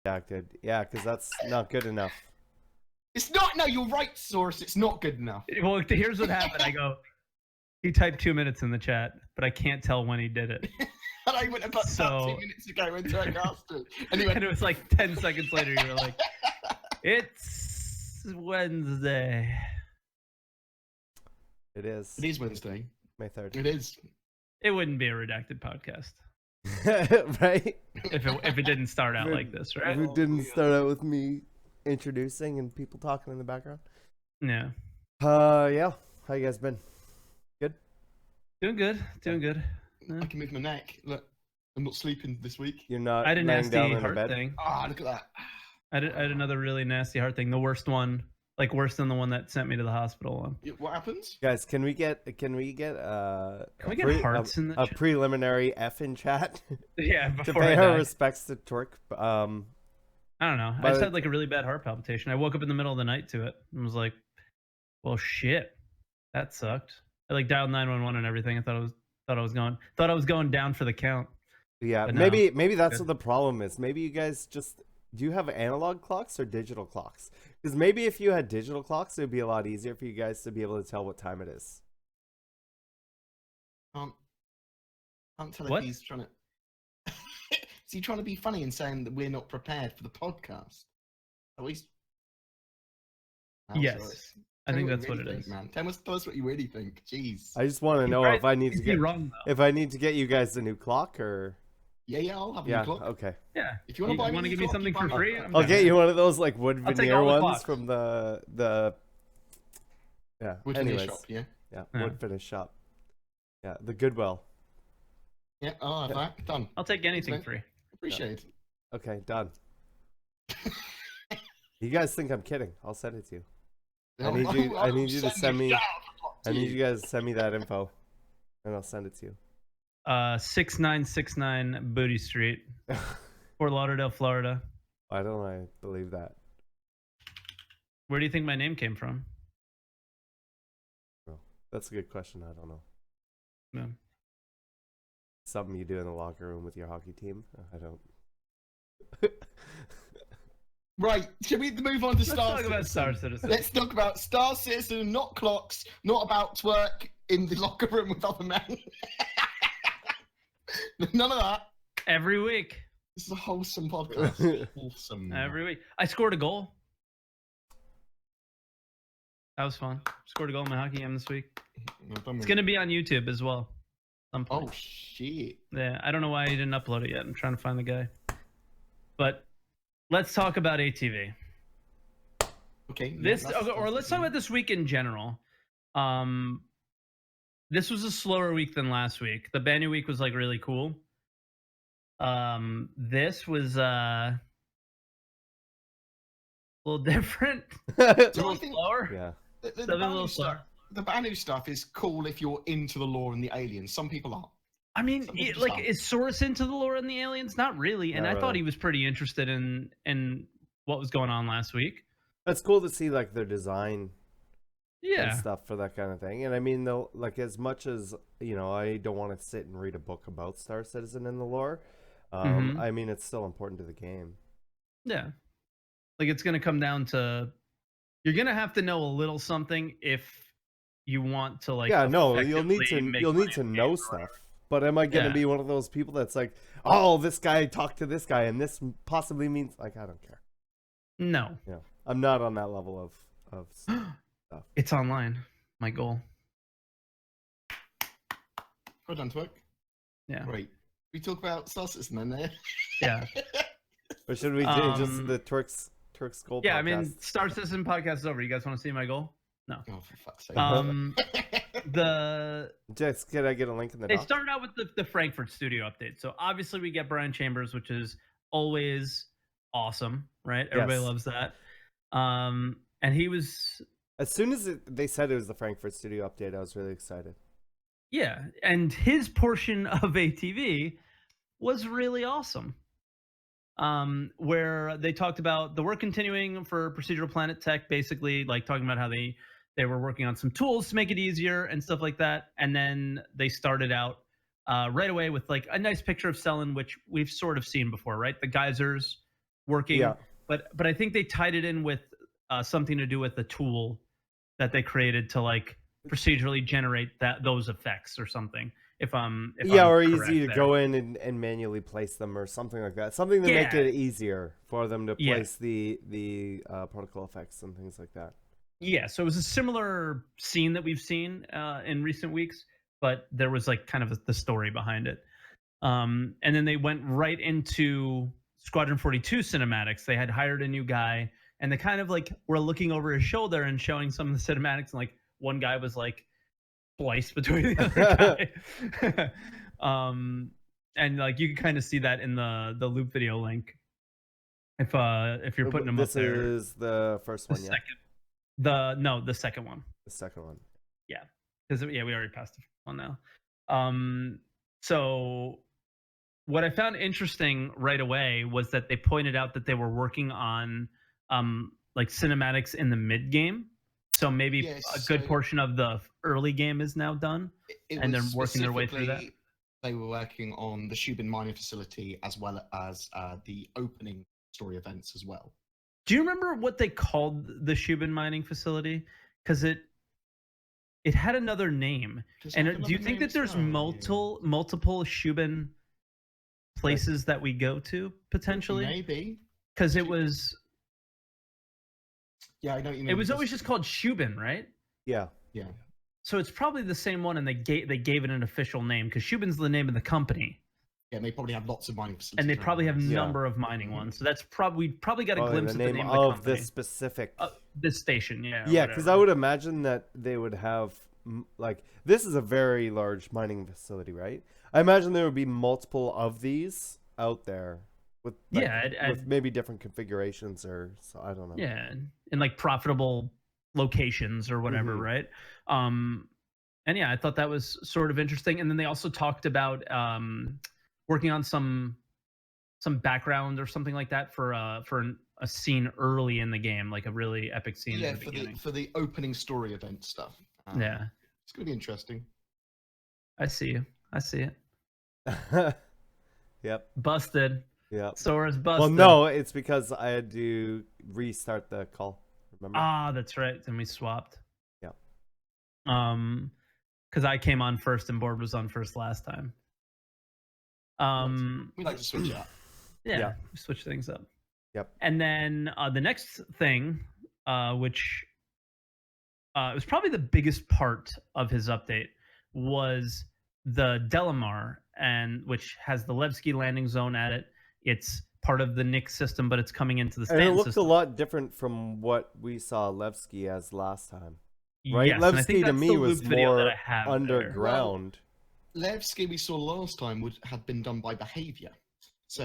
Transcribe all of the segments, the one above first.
Redacted. Yeah, because that's not good enough. It's not. No, you're right, Source. It's not good enough. Well, here's what happened. I go, he typed 2 minutes in the chat, but I can't tell when he did it. And I went about 2 minutes ago when I asked it. And, and it was like 10 seconds later, you were like, it's Wednesday. It is. It is Wednesday. May 3rd. It is. It wouldn't be a redacted podcast. Right? If it didn't start out like this, right? If it didn't start out with me introducing and people talking in the background. Yeah. Yeah. How you guys been? Good? Doing good. Doing good. I can move my neck. Look, I'm not sleeping this week. You're not. I had a laying nasty down in heart bed? thing. Ah, look at that. I had another really nasty heart thing. The worst one, like worse than the one that sent me to the hospital one. What happens? Guys, can we get hearts in the chat? preliminary F in chat? Yeah, to before pay I our die. respects to Torque. I don't know. I just had like a really bad heart palpitation. I woke up in the middle of the night to it and was like, "Well, shit, that sucked." I like dialed 911 and everything. I thought I was going down for the count. Yeah, But maybe no, that's good. what the problem is. Maybe you guys just do you have analog clocks or digital clocks? Because maybe if you had digital clocks, it would be a lot easier for you guys to be able to tell what time it is. Can't tell What? if he's trying to. Is he trying to be funny and saying that we're not prepared for the podcast? At least. Yes, I think that's what it is, is. man. Tell us what you really think. Jeez. I just want to know if I need to get wrong though. if I need to get you guys a new clock or Yeah, I'll have a yeah, new clock. okay. Yeah. If you want to buy give me something for free, I'll get you one of those like wood I'll take veneer all the ones clocks. from the yeah. Wood Anyways, finish shop, yeah. yeah, Yeah. wood finish shop. Yeah, the Goodwill. Yeah, I'll have that. Done. I'll take anything Thanks, free. Appreciate it. Okay, done. You guys think I'm kidding? I'll send it to you. I need you to send me. I need you guys to send me that info, and I'll send it to you. 6969 Booty Street, Fort Lauderdale, Florida. Why don't I believe that? Where do you think my name came from? Well, that's a good question. I don't know. No. Something you do in the locker room with your hockey team? I don't. Right, should we move on to Let's talk about Star Citizen. Let's talk about Star Citizen, not clocks, not about twerk in the locker room with other men. None of that. Every week. This is a wholesome podcast. Wholesome. Every week. I scored a goal. That was fun. Scored a goal in my hockey game this week. It's going to be on YouTube as well. Oh, shit. Yeah, I don't know why he didn't upload it yet. I'm trying to find the guy. But let's talk about ATV. Okay. Let's talk about this week in general. This was a slower week than last week. The Banyu week was like really cool. This was a little different. A little slower. Yeah. The Banu stuff is cool if you're into the lore and the aliens. Some people aren't. I mean, is Source into the lore and the aliens? Not really. And I thought he was pretty interested in what was going on last week. It's cool to see like their design and stuff for that kind of thing. And I mean, they'll like as much as I don't want to sit and read a book about Star Citizen and the lore. I mean, it's still important to the game. Yeah, like it's gonna come down to you're gonna have to know a little something if you want to like. Yeah, no, you'll need to know stuff. But am I gonna be one of those people that's like, oh, this guy talked to this guy, and this possibly means like I don't care. No. Yeah, I'm not on that level of stuff. It's online. My goal. Well done, Twerk. Yeah. Great. We talk about Star Citizen then there. Yeah. Or should we do just the Twerk's goal? Yeah, podcast? I mean, Star Citizen podcast is over. You guys want to see my goal? No. Oh, for fuck's sake. Just can I get a link in the They doc? started out with the Frankfurt studio update. So obviously we get Brian Chambers, which is always awesome, right? Everybody loves that. And he was as soon as they said it was the Frankfurt studio update, I was really excited. Yeah, and his portion of ATV was really awesome. Where they talked about the work continuing for Procedural Planet Tech, basically like talking about how they were working on some tools to make it easier and stuff like that. And then they started out right away with like a nice picture of Selen, which we've sort of seen before, right? The geysers working. Yeah. But I think they tied it in with something to do with the tool that they created to like procedurally generate those effects or something. If I'm or correct easy to there. go in and manually place them or something like that. Something to make it easier for them to place the particle effects and things like that. Yeah, so it was a similar scene that we've seen in recent weeks, but there was like kind of the story behind it. And then they went right into Squadron 42 cinematics. They had hired a new guy, and they kind of like were looking over his shoulder and showing some of the cinematics. And like one guy was like spliced between the other guy. And like you can kind of see that in the loop video link. If you're putting them up there. This is the first one, yeah. The second one. The second one. Yeah, because we already passed the first one now. So what I found interesting right away was that they pointed out that they were working on like cinematics in the mid game. So maybe a good portion of the early game is now done, and they're working their way through that. They were working on the Shubin mining facility as well as the opening story events as well. Do you remember what they called the Shubin mining facility? Because it had another name. And do you think that there's multiple Shubin places that we go to potentially? Maybe. Because it was. Yeah, I know what you mean. It was always just called Shubin, right? Yeah. Yeah. So it's probably the same one, and they gave it an official name because Shubin's the name of the company. Yeah, and they probably have lots of mining facilities. And they probably have a number of mining ones. So that's we probably got a glimpse of the name of the company. this specific this station, yeah. Yeah, because I would imagine that they would have like this is a very large mining facility, right? I imagine there would be multiple of these out there with with maybe different configurations or so I don't know. Yeah, in like profitable locations or whatever, right? And yeah, I thought that was sort of interesting. And then they also talked about working on some background or something like that for a scene early in the game, like a really epic scene. Yeah, for the opening story event stuff. Yeah, it's gonna be interesting. I see it. Yep. Busted. Yep. Sora's busted. Well, no, it's because I had to restart the call. Remember? Ah, that's right. Then we swapped. Yeah. Because I came on first and Board was on first last time. We like to switch it up. Yeah, we switch things up. Yep. And then the next thing, which was probably the biggest part of his update, was the Delamar, and which has the Levski landing zone at it. It's part of the Nyx system, but it's coming into the stand system. And it looked a lot different from what we saw Levski as last time. Right? Yes, Levski to me was more underground. Well, Levski we saw last time had been done by Behavior. So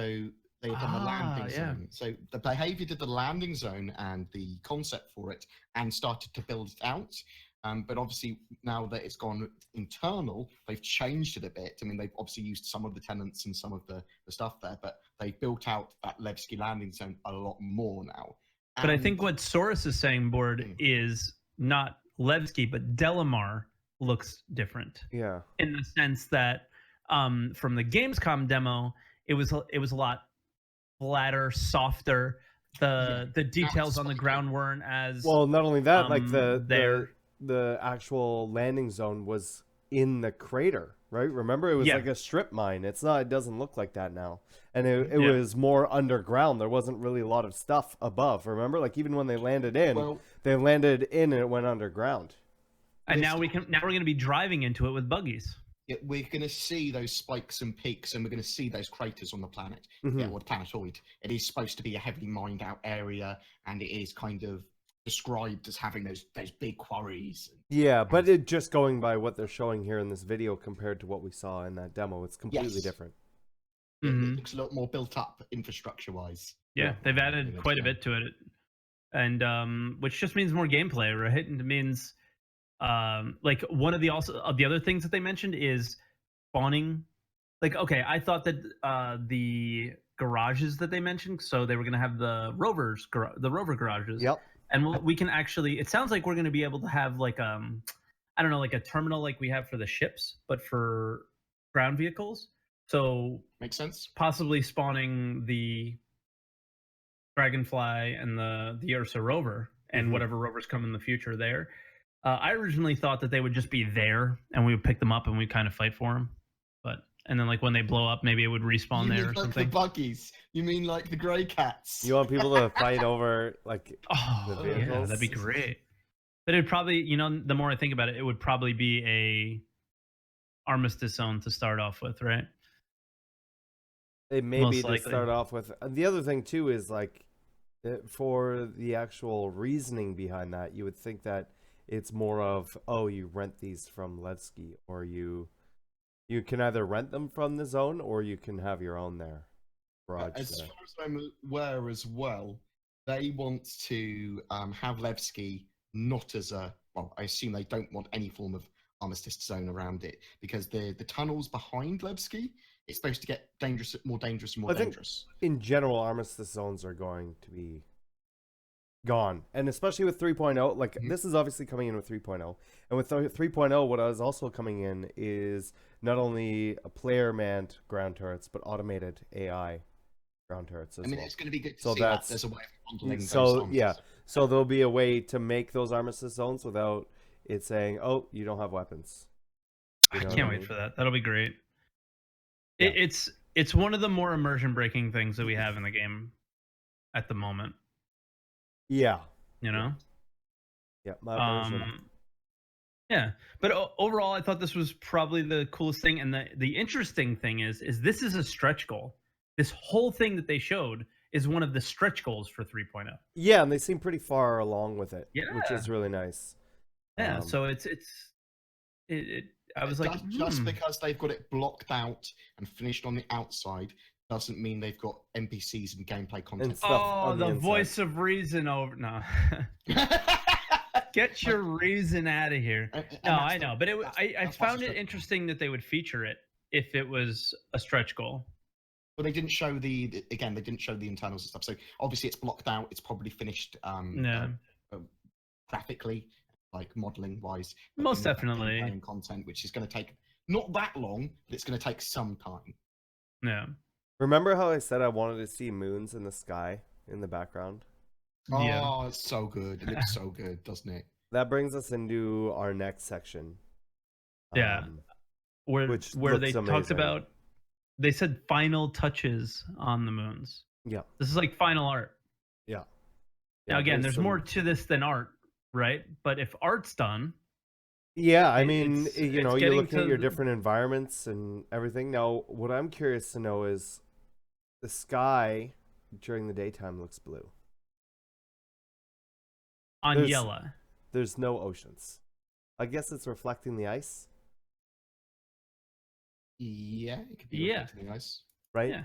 they had done the landing zone. So the Behavior did the landing zone and the concept for it and started to build it out. But obviously now that it's gone internal, they've changed it a bit. I mean, they've obviously used some of the tenants and some of the stuff there, but they built out that Levski landing zone a lot more now. But I think what Saurus is saying, Board, is not Levski, but Delamar looks different. Yeah. In the sense that from the Gamescom demo, it was a lot flatter, softer. The details on the ground weren't as well. Not only that, like the actual landing zone was in the crater, right? Remember, it was like a strip mine. It doesn't look like that now, and it was more underground. There wasn't really a lot of stuff above. Remember, like even when they landed in, and it went underground. And now we're going to be driving into it with buggies. Yeah, we're going to see those spikes and peaks, and we're going to see those craters on the planet. Yeah, or the planetoid. It is supposed to be a heavily mined out area, and it is kind of described as having those big quarries. Yeah, but it just going by what they're showing here in this video compared to what we saw in that demo, it's completely different. It looks a lot more built up infrastructure-wise. Yeah, they've added quite a bit to it, and which just means more gameplay, right? And it means like one of the other things that they mentioned is spawning. Like, okay, I thought that the garages that they mentioned, so they were going to have the rover garages. Yep. And we can actually, it sounds like we're going to be able to have like I don't know, like a terminal like we have for the ships, but for ground vehicles. So makes sense. Possibly spawning the Dragonfly and the Ursa rover and whatever rovers come in the future there. I originally thought that they would just be there and we would pick them up and we'd kind of fight for them. And then like when they blow up, maybe it would respawn there or like something. The buggies. You mean like the grey cats? You want people to fight over like the vehicles? Yeah, that'd be great. But it'd probably, the more I think about it, it would probably be a armistice zone to start off with, right? It may be to start off with. The other thing too is like, for the actual reasoning behind that, you would think that it's more of, oh, you rent these from Levski, or you can either rent them from the zone or you can have your own there. As far as I'm aware as well, they want to have Levski not as a, well, I assume they don't want any form of armistice zone around it, because the tunnels behind Levski, it's supposed to get more dangerous. I think in general, armistice zones are going to be gone, and especially with 3.0, like this is obviously coming in with 3.0, and with 3.0 what is also coming in is not only a player manned ground turrets but automated AI ground turrets as well. It's going to be good to see that there's a way of bundling so there'll be a way to make those armistice zones without it saying, oh, you don't have weapons. I can't wait for that. That'll be great. Yeah. It's one of the more immersion breaking things that we have in the game at the moment. Yeah. Yeah, my version. Yeah, but overall, I thought this was probably the coolest thing. And the interesting thing is this is a stretch goal. This whole thing that they showed is one of the stretch goals for 3.0. Yeah, and they seem pretty far along with it, which is really nice. Yeah, so I was like, just because they've got it blocked out and finished on the outside doesn't mean they've got NPCs and gameplay content. And stuff the voice of reason over. No. Get your reason out of here. No, I know. But I found it interesting that they would feature it if it was a stretch goal. Well, they didn't show they didn't show the internals and stuff. So obviously it's blocked out. It's probably finished graphically, like modeling wise. Most definitely. Content, which is going to take not that long, but it's going to take some time. Yeah. Remember how I said I wanted to see moons in the sky in the background? Oh, it's so good. It looks so good, doesn't it? That brings us into our next section. Yeah. Where they talked about, they said final touches on the moons. Yeah. This is like final art. Yeah. Now, again, there's more to this than art, right? But if art's done... Yeah, I mean, you're looking at your different environments and everything. Now, what I'm curious to know is the sky during the daytime looks blue. Yellow. There's no oceans. I guess it's reflecting the ice. Yeah, it could be reflecting the ice. Right? Yeah.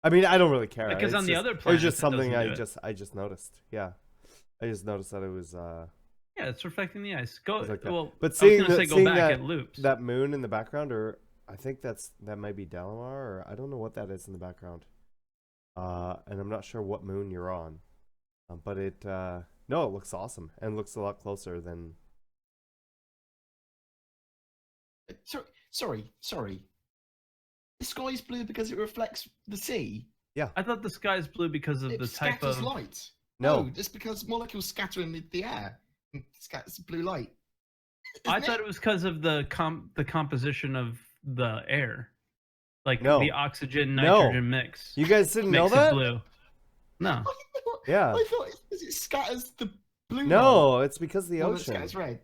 I mean, I don't really care. Because on the other planets, it's just something I just noticed. Yeah. I just noticed that it was yeah, it's reflecting the ice. But seeing loops. That moon in the background, or I think that might be Dalamar, or I don't know what that is in the background. And I'm not sure what moon you're on. But it looks awesome and looks a lot closer than. Sorry. The sky's blue because it reflects the sea. Yeah. I thought the sky's blue because of the type of light. No, it's because molecules scatter in the air. And scatters blue light. I thought it was because of the composition of the air, like the oxygen nitrogen mix. You guys didn't know that? Blue. No. Yeah. I thought it scatters the blue. No, it's because of the ocean. It scatters red.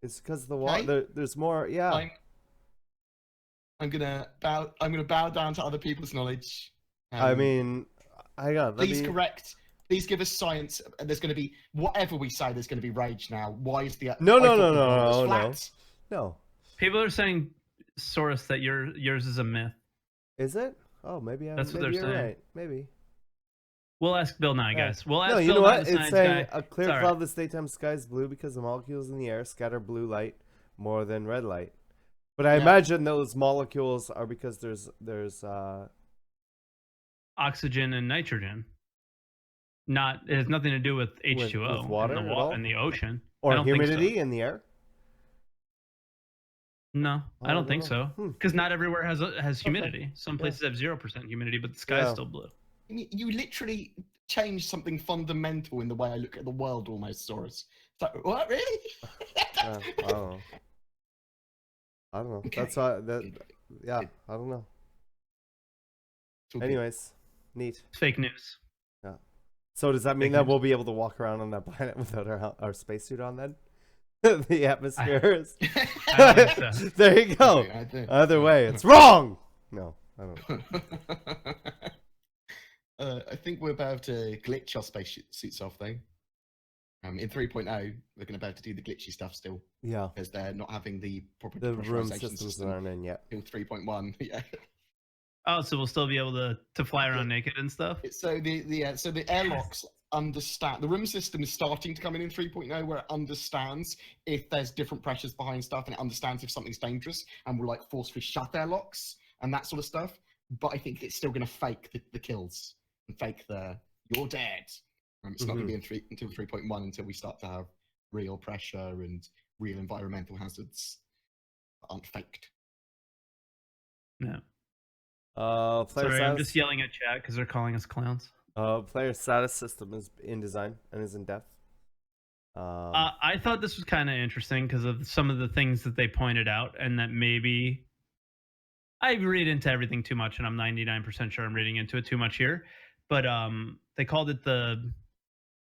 It's because of the water. There's more. Yeah. I'm gonna bow down to other people's knowledge. I mean, please correct. Please give us science. There's going to be whatever we say. There's going to be rage now. Why is the no? People are saying, Saurus, that yours is a myth. Is it? Oh, maybe that's what they're saying. Right. Maybe. We'll ask Bill now, guys. We'll ask Bill. You know what? It's saying a clear cloudless daytime sky is blue because the molecules in the air scatter blue light more than red light. But I imagine those molecules are because there's oxygen and nitrogen. It has nothing to do with H2O, with water in the ocean, or humidity in the air. No, I don't think so. Because not everywhere has humidity. Some places have 0% humidity, but the sky is still blue. I mean, you literally changed something fundamental in the way I look at the world, almost, Saurus. So, what, really? I don't know. I don't know. Okay. That's that. Yeah, I don't know. Anyways, neat. Fake news. Yeah. So does that mean that we'll be able to walk around on that planet without our spacesuit on then? The atmosphere is. I don't think so. There you go. Either way, it's wrong. No, I don't know. I think we're about to glitch our spacesuits off, though. In 3.0, we're going to be able to do the glitchy stuff still. Yeah. Because they're not having the proper room systems aren't in yet. Till 3.1. Yeah. Oh, so we'll still be able to fly around naked and stuff? So the airlocks understand, the room system is starting to come in 3.0, where it understands if there's different pressures behind stuff, and it understands if something's dangerous, and will like forcefully shut airlocks and that sort of stuff. But I think it's still going to fake the kills and fake the "you're dead." It's not going to be until 3.1 until we start to have real pressure and real environmental hazards that aren't faked. No. Player Sorry, status, I'm just yelling at chat because they're calling us clowns. Player status system is in design and is in depth. I thought this was kind of interesting because of some of the things that they pointed out, and that maybe I read into everything too much, and I'm 99% sure I'm reading into it too much here. But they called it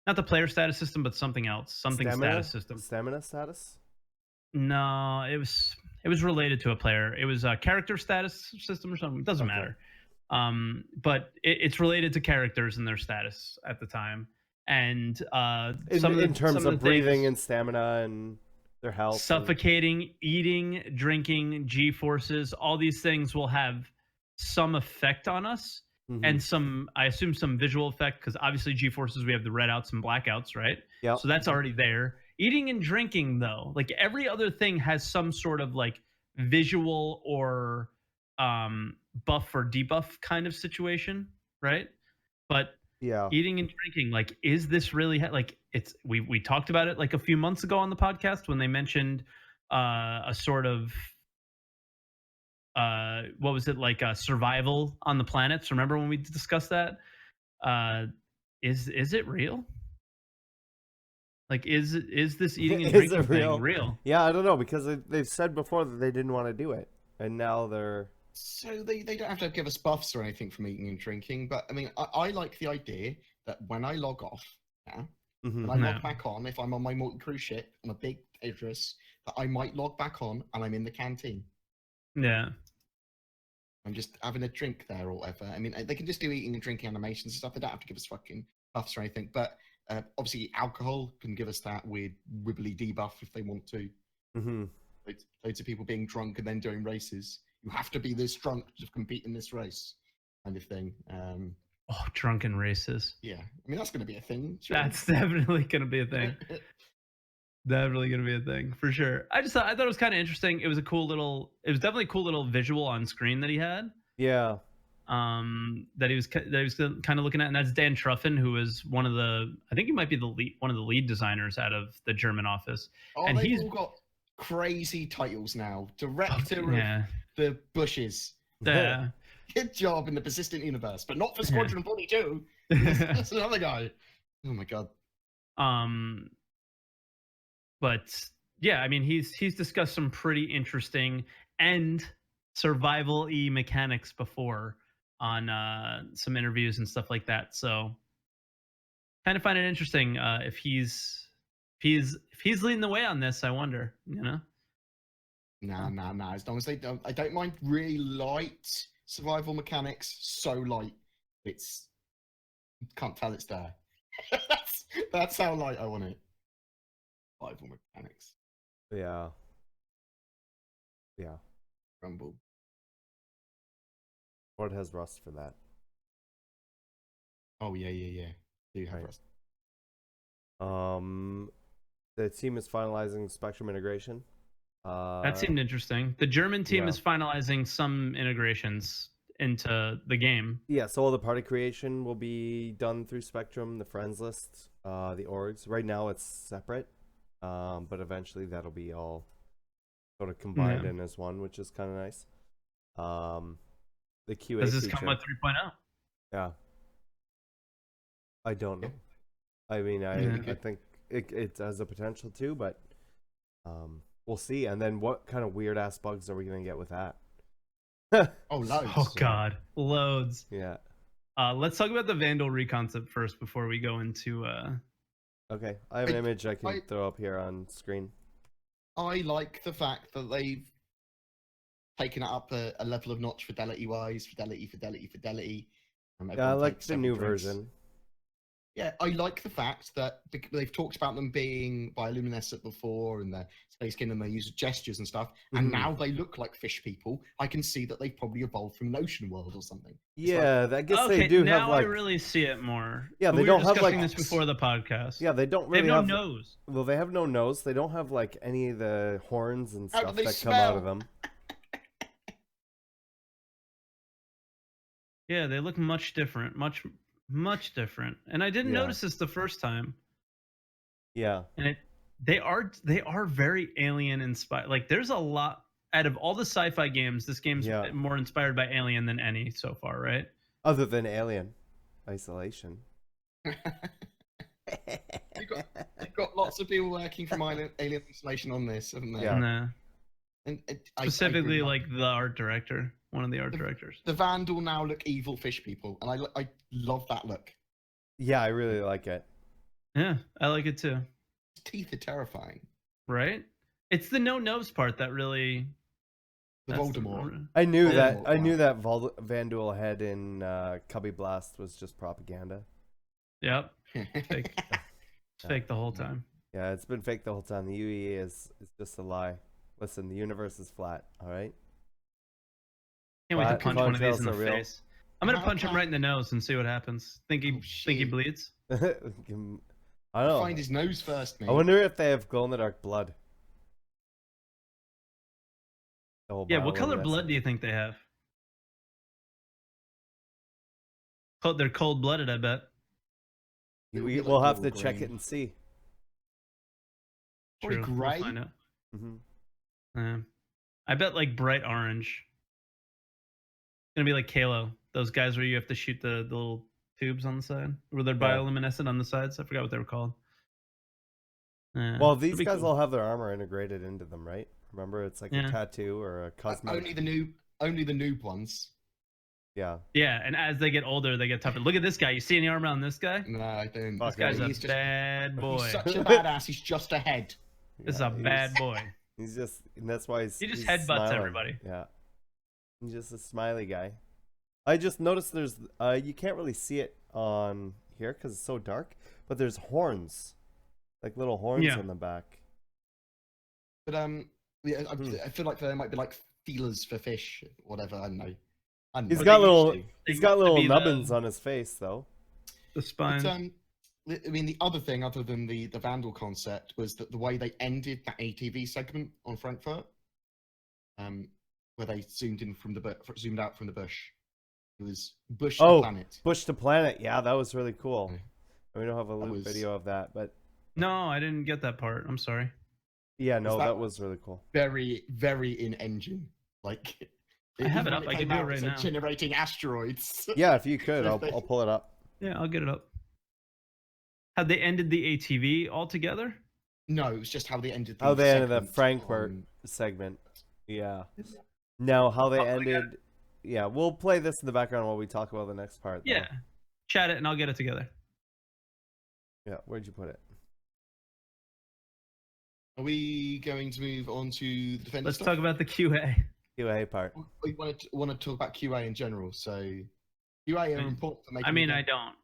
not the player status system, but something else, status system. Stamina status? No, it was related to a player. It was a character status system or something. It doesn't matter. But it's related to characters and their status at the time. And in terms of breathing and stamina and their health. Suffocating, eating, drinking, G-forces, all these things will have some effect on us. And I assume some visual effect, because obviously G-forces, we have the redouts and blackouts, right? Yeah. So that's already there. Eating and drinking, though, like every other thing has some sort of like visual or buff or debuff kind of situation, right? But yeah, eating and drinking, like, is this really like it's we talked about it like a few months ago on the podcast when they mentioned a sort of what was it, like survival on the planets? Remember when we discussed that? Is it real? Like, is this eating and drinking thing real? Yeah, I don't know, because they've said before that they didn't want to do it, and now they're. So they don't have to give us buffs or anything from eating and drinking, but I mean, I like the idea that when I log off, when I log back on, if I'm on my multi-crew ship on a big Idris, that I might log back on and I'm in the canteen. Yeah. I'm just having a drink there or whatever. I mean, they can just do eating and drinking animations and stuff. They don't have to give us fucking buffs or anything. But obviously, alcohol can give us that weird wibbly debuff if they want to. Loads of people being drunk and then doing races. You have to be this drunk to compete in this race, kind of thing. Drunken races. Yeah, I mean that's going to be a thing. Sure. That's definitely going to be a thing. Definitely going to be a thing for sure. I thought it was kind of interesting. It was definitely a cool little visual on screen that he had. Yeah. That he was kind of looking at, and that's Dan Truffen, who is I think he might be one of the lead designers out of the German office. And he's all got crazy titles now. Director of the Bushes. Yeah. Good job in the Persistent Universe, but not for Squadron 42. That's another guy. Oh my god. But yeah, I mean, he's discussed some pretty interesting and survival-y mechanics before on some interviews and stuff like that. So kind of find it interesting if he's leading the way on this. I wonder, Nah. As long as they don't, I don't mind really light survival mechanics. So light, can't tell it's there. that's how light I want it. Survival mechanics. Yeah. Rumble. Bord has Rust for that. Oh yeah. Do have Rust. The team is finalizing Spectrum integration. That seemed interesting. The German team is finalizing some integrations into the game. Yeah, so all the party creation will be done through Spectrum, the friends list, the orgs. Right now it's separate, but eventually that'll be all sort of combined in as one, which is kind of nice. The QA Does this feature, come with 3.0? Yeah. I don't know. I mean, I think it has a potential to, but we'll see. And then what kind of weird ass bugs are we gonna get with that? Oh, loads. Oh God, loads. Yeah. Let's talk about the Vandal reconcept first before we go into. Okay, I have an image I can throw up here on screen. I like the fact that they've taken it up a level of notch fidelity-wise. Fidelity. Yeah, I like the new version. Yeah, I like the fact that they've talked about them being bioluminescent before and their space skin and they use gestures and stuff, and now they look like fish people. I can see that they've probably evolved from an ocean world or something. Yeah, I guess they do have like. Now I really see it more. Yeah, they we don't were have discussing like this before the podcast. Yeah, they don't really they have no nose. Well, they have no nose. They don't have like any of the horns and How stuff do they that come out of smell? them. Yeah, they look much different. Much different. And I didn't notice this the first time. Yeah. And they are very alien inspired. Like there's a lot out of all the sci-fi games, this game's more inspired by Alien than any so far, right? Other than Alien Isolation. You've got lots of people working from Alien Isolation on this, haven't they? Yeah. And specifically like the art director, one of the art directors. The Vandal now look evil fish people, and I love that look. Yeah, I really like it. Yeah, I like it too. His teeth are terrifying. Right? It's the no nose part that really. The Voldemort. I knew that. I knew that Vandal head in Cubby Blast was just propaganda. Yep. Fake. It's fake the whole time. Yeah, it's been fake the whole time. The UE is just a lie. Listen, the universe is flat. All right. Can't wait to punch one of these in the face. I'm gonna punch him right in the nose and see what happens. Think he bleeds? I don't know. Find his nose first, mate. I wonder if they have glow-in-the-dark blood. Yeah, what color blood do you think they have? They're cold-blooded, I bet. We'll have to check it and see. True. Gray? We'll find out. I bet like bright orange. It's gonna be like Halo. Those guys where you have to shoot the little tubes on the side, where they're bioluminescent on the sides. I forgot what they were called. Well, these guys all have their armor integrated into them, right? Remember, it's like a tattoo or a cosmetic. Only the noob ones. Yeah. Yeah, and as they get older, they get tougher. Look at this guy. You see any armor on this guy? No, I don't. This guy's a bad boy. He's such a badass. He's just a head. This is a bad boy. He's just, and that's why he just headbutts everybody. Yeah. He's just a smiley guy. I just noticed there's, you can't really see it on here because it's so dark, but there's horns, like little horns on the back. But I feel like there might be like feelers for fish, whatever. I don't know. He's got little nubbins on his face though. The spine. But, I mean, the other thing, other than the Vandal concept, was that the way they ended that ATV segment on Frankfurt, where they zoomed out from the bush. It was bush to planet. Bush to planet. Yeah, that was really cool. We don't have a loop video of that, but no, I didn't get that part. I'm sorry. Yeah, no, that was really cool. Very, very in engine. Like I have it up. I can do it right now. Generating asteroids. Yeah, if you could, I'll pull it up. Yeah, I'll get it up. Have they ended the ATV altogether? No, it was just how they ended. How they ended the Frankfurt segment. Yeah. Now, how they ended. Yeah, we'll play this in the background while we talk about the next part. Yeah, chat it and I'll get it together. Yeah, where'd you put it? Are we going to move on to the defense? Let's talk about the QA. QA part. We want to talk about QA in general. So, QA are important for making. I mean, I don't.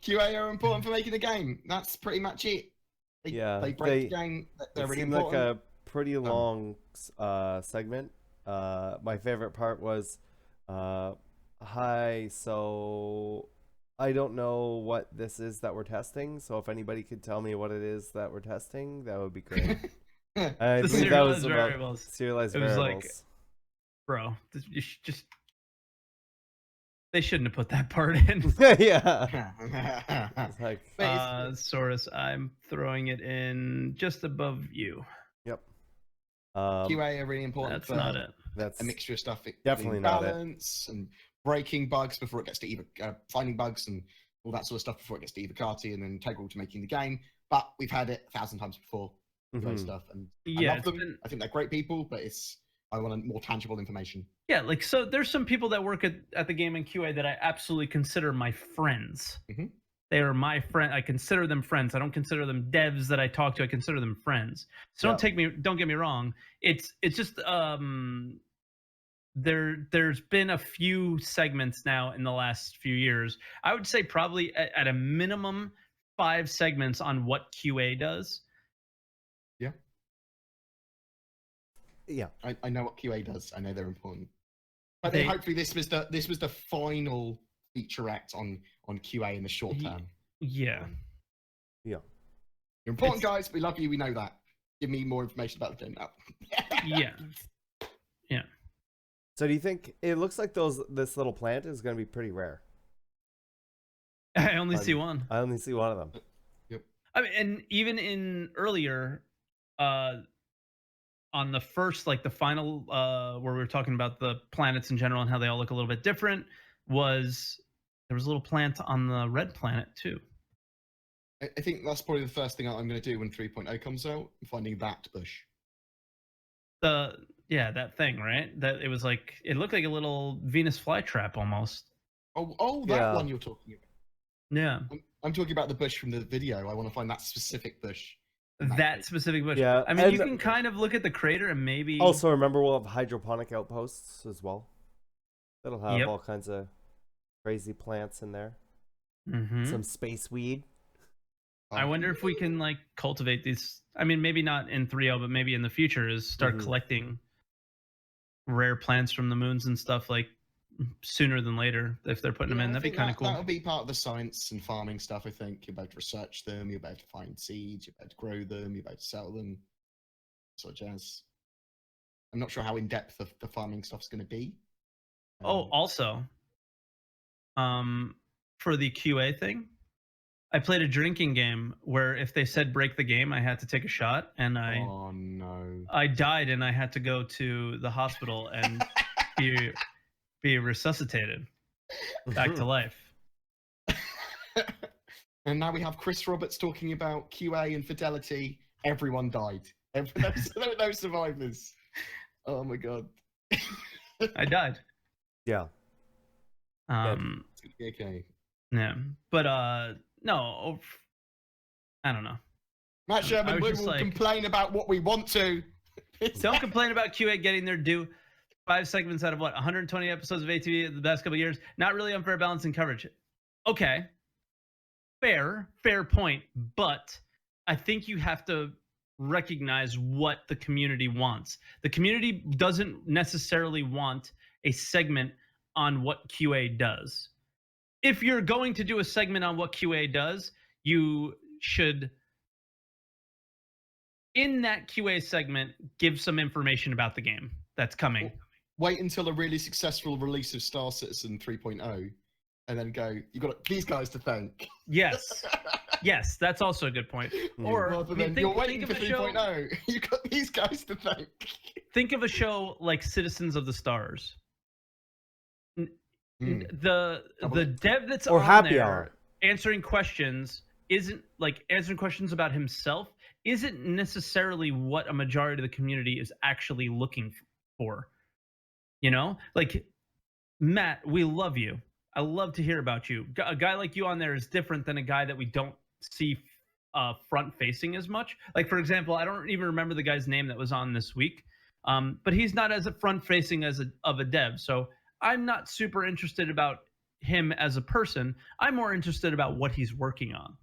QA are important for making the game. That's pretty much it. They break the game. They're really important. Like a pretty long segment. My favorite part was, hi, so I don't know what this is that we're testing, so if anybody could tell me what it is that we're testing, that would be great. I believe that was about variables. Serialized variables. Like, bro, you should just... They shouldn't have put that part in. Yeah. It's like, Saurus, I'm throwing it in just above you. Yep. QA are really important. That's not it. That's a mixture of stuff. Definitely not balance it. And breaking bugs before it gets to either finding bugs and all that sort of stuff before it gets to either Carty and then integral to making the game. But we've had it 1,000 times before, stuff, and I love them. I think they're great people, but I want more tangible information. Yeah, like, so there's some people that work at the game in QA that I absolutely consider my friends. They are my friend. I consider them friends. I don't consider them devs that I talk to. I consider them friends. So don't get me wrong. It's just there's been a few segments now in the last few years. I would say probably at a minimum 5 segments on what QA does. Yeah, I know what QA does. I know they're important. But hopefully this was the final featurette on QA in the short term. Yeah. You're important, guys. We love you. We know that. Give me more information about the game now. Yeah. So do you think it looks like this little plant is going to be pretty rare? I only see one. I only see one of them. Yep. I mean, and even in earlier, on the first, like the final, where we were talking about the planets in general and how they all look a little bit different, there was a little plant on the red planet too. I think that's probably the first thing I'm going to do when 3.0 comes out, finding that bush. That thing, right? That it was like, it looked like a little Venus flytrap almost. Oh, that one you're talking about. Yeah. I'm talking about the bush from the video. I want to find that specific bush. That specific bush. Yeah, I mean, you can kind of look at the crater and maybe. Also, remember we'll have hydroponic outposts as well. That'll have all kinds of crazy plants in there. Some space weed. I wonder if we can like cultivate these. I mean, maybe not in 3.0, but maybe in the future is start collecting rare plants from the moons and stuff like sooner than later if they're putting them in. That'd be kind of cool. That'll be part of the science and farming stuff. I think you're about to research them, you're about to find seeds, you're about to grow them, you're about to sell them, sort of jazz. I'm not sure how in depth the farming stuff's going to be. Also, for the QA thing, I played a drinking game where if they said break the game, I had to take a shot, and I died, and I had to go to the hospital and be resuscitated back to life. And now we have Chris Roberts talking about QA and fidelity. Everyone died. No survivors. Oh my god. I died. Yeah. Okay. Yeah, but no, I don't know. Matt Sherman, we will complain about what we want to. Don't complain about QA getting their due. 5 segments out of 120 episodes of ATV the past couple of years. Not really unfair balance and coverage. Okay, fair point. But I think you have to recognize what the community wants. The community doesn't necessarily want a segment on what QA does. If you're going to do a segment on what QA does, you should, in that QA segment, give some information about the game that's coming. Wait until a really successful release of Star Citizen 3.0, and then go, you've got these guys to thank. Yes. Yes, that's also a good point. Or you're waiting for 3.0. You've got these guys to thank. Think of a show like Citizens of the Stars. The dev that's on Happy there Hour answering questions about himself isn't necessarily what a majority of the community is actually looking for. You know, like, Matt, we love you. I love to hear about you. A guy like you on there is different than a guy that we don't see front facing as much. Like, for example, I don't even remember the guy's name that was on this week, but he's not as front facing of a dev. So I'm not super interested about him as a person. I'm more interested about what he's working on.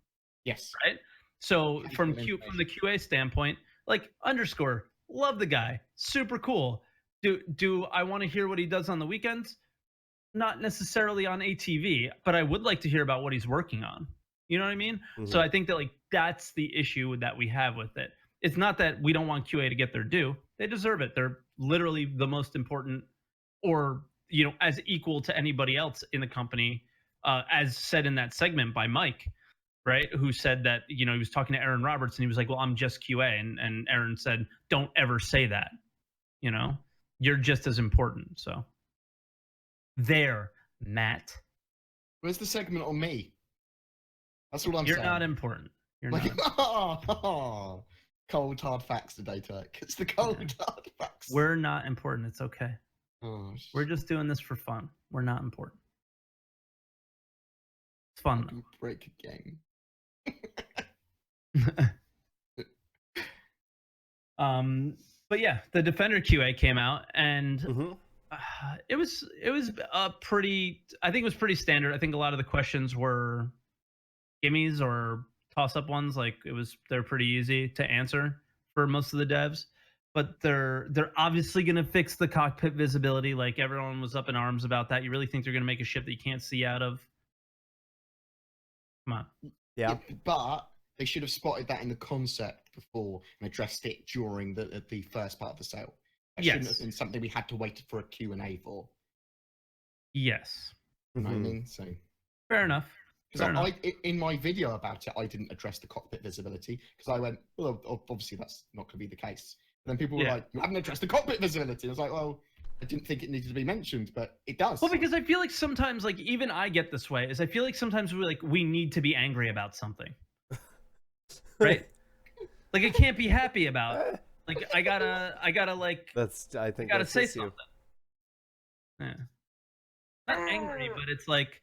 Yes. Right. So from the QA standpoint, like, Underscore, love the guy, super cool. Do I want to hear what he does on the weekends? Not necessarily on ATV, but I would like to hear about what he's working on. You know what I mean? So I think that, like, that's the issue that we have with it. It's not that we don't want QA to get their due. They deserve it. They're literally the most important, or, you know, as equal to anybody else in the company, as said in that segment by Mike, right? Who said that, you know, he was talking to Aaron Roberts and he was like, well, I'm just QA. And Aaron said, don't ever say that. You know, you're just as important. So there, Matt. Where's the segment on me? That's what I'm You're saying. Not important. You're Like, not. Cold hard facts today, Turk. It's the cold hard facts. We're not important. It's okay. Oh, We're just doing this for fun. We're not important. It's fun though. Break a game. But yeah, the Defender QA came out, and it was pretty. I think it was pretty standard. I think a lot of the questions were gimmies or toss-up ones. Like they're pretty easy to answer for most of the devs. But they're obviously going to fix the cockpit visibility. Like everyone was up in arms about that. You really think they're going to make a ship that you can't see out of? Come on. Yeah. But they should have spotted that in the concept before and addressed it during the first part of the sale. That shouldn't have been something we had to wait for a Q&A for. Yes. You know what I mean? So fair enough. Because in my video about it, I didn't address the cockpit visibility because I went, well, obviously that's not going to be the case. And then people were like, you haven't addressed the cockpit visibility. I was like, well, I didn't think it needed to be mentioned, but it does. Well, because I feel like sometimes, like even I get this way, is I feel like sometimes we need to be angry about something, right? Like I can't be happy about. Like I gotta like. I think I gotta say something. Yeah. Not angry, but it's like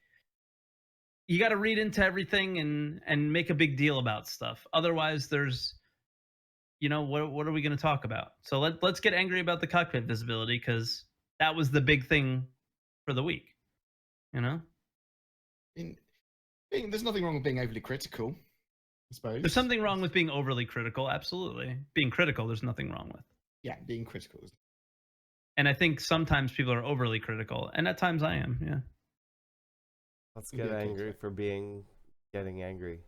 you got to read into everything and make a big deal about stuff. Otherwise, there's, what are we going to talk about? So let's get angry about the cockpit visibility because that was the big thing for the week. There's nothing wrong with being overly critical, I suppose. There's something wrong with being overly critical. Absolutely, being critical, there's nothing wrong with. Yeah, being critical. And I think sometimes people are overly critical, and at times I am. Yeah. Let's get angry for getting angry.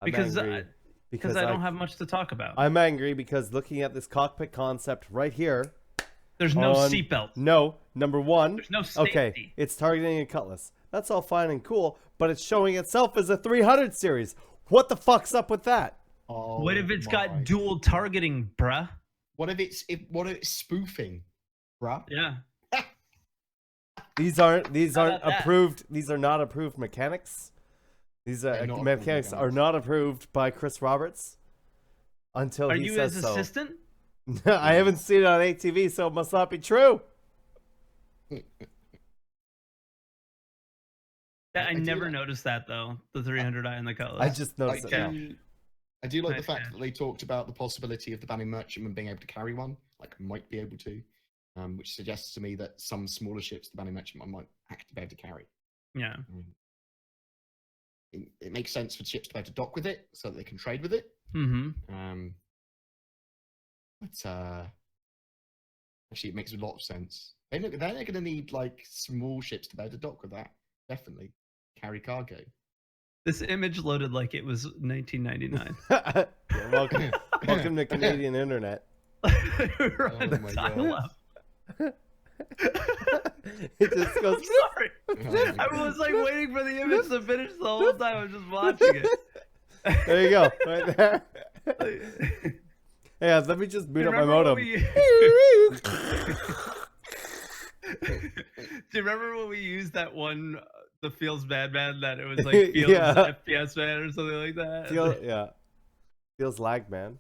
Because I don't have much to talk about. I'm angry because looking at this cockpit concept right here. There's no seatbelt. No, number one. There's no safety. Okay, it's targeting a cutlass. That's all fine and cool, but it's showing itself as a 300 series. What the fuck's up with that? Oh, what if it's got dual targeting, bruh? What if it's spoofing, bruh? Yeah. These aren't approved. These are not approved mechanics. These mechanics are not approved by Chris Roberts until he says so. Are you his assistant? I haven't seen it on ATV, so it must not be true. I never noticed that though. The 300i and the cutlass. I just noticed it now. I do like the fact that they talked about the possibility of the Banning Merchantman being able to carry one, like might be able to. Which suggests to me that some smaller ships the Banning Merchantman might actually be able to carry. Yeah. It makes sense for ships to be able to dock with it so that they can trade with it. Mm-hmm. But actually, it makes a lot of sense. They're going to need like small ships to be able to dock with that. Definitely carry cargo. This image loaded like it was 1999. Yeah, welcome to Canadian internet. Oh my god. It just goes. I'm sorry. I was like waiting for the image to finish the whole time. I was just watching it. There you go, right there. Yeah, let me just boot up my modem. Do you remember when we used that one, the Feels Bad Man, that it was like Feels FPS Man or something like that? Feels Lag Man.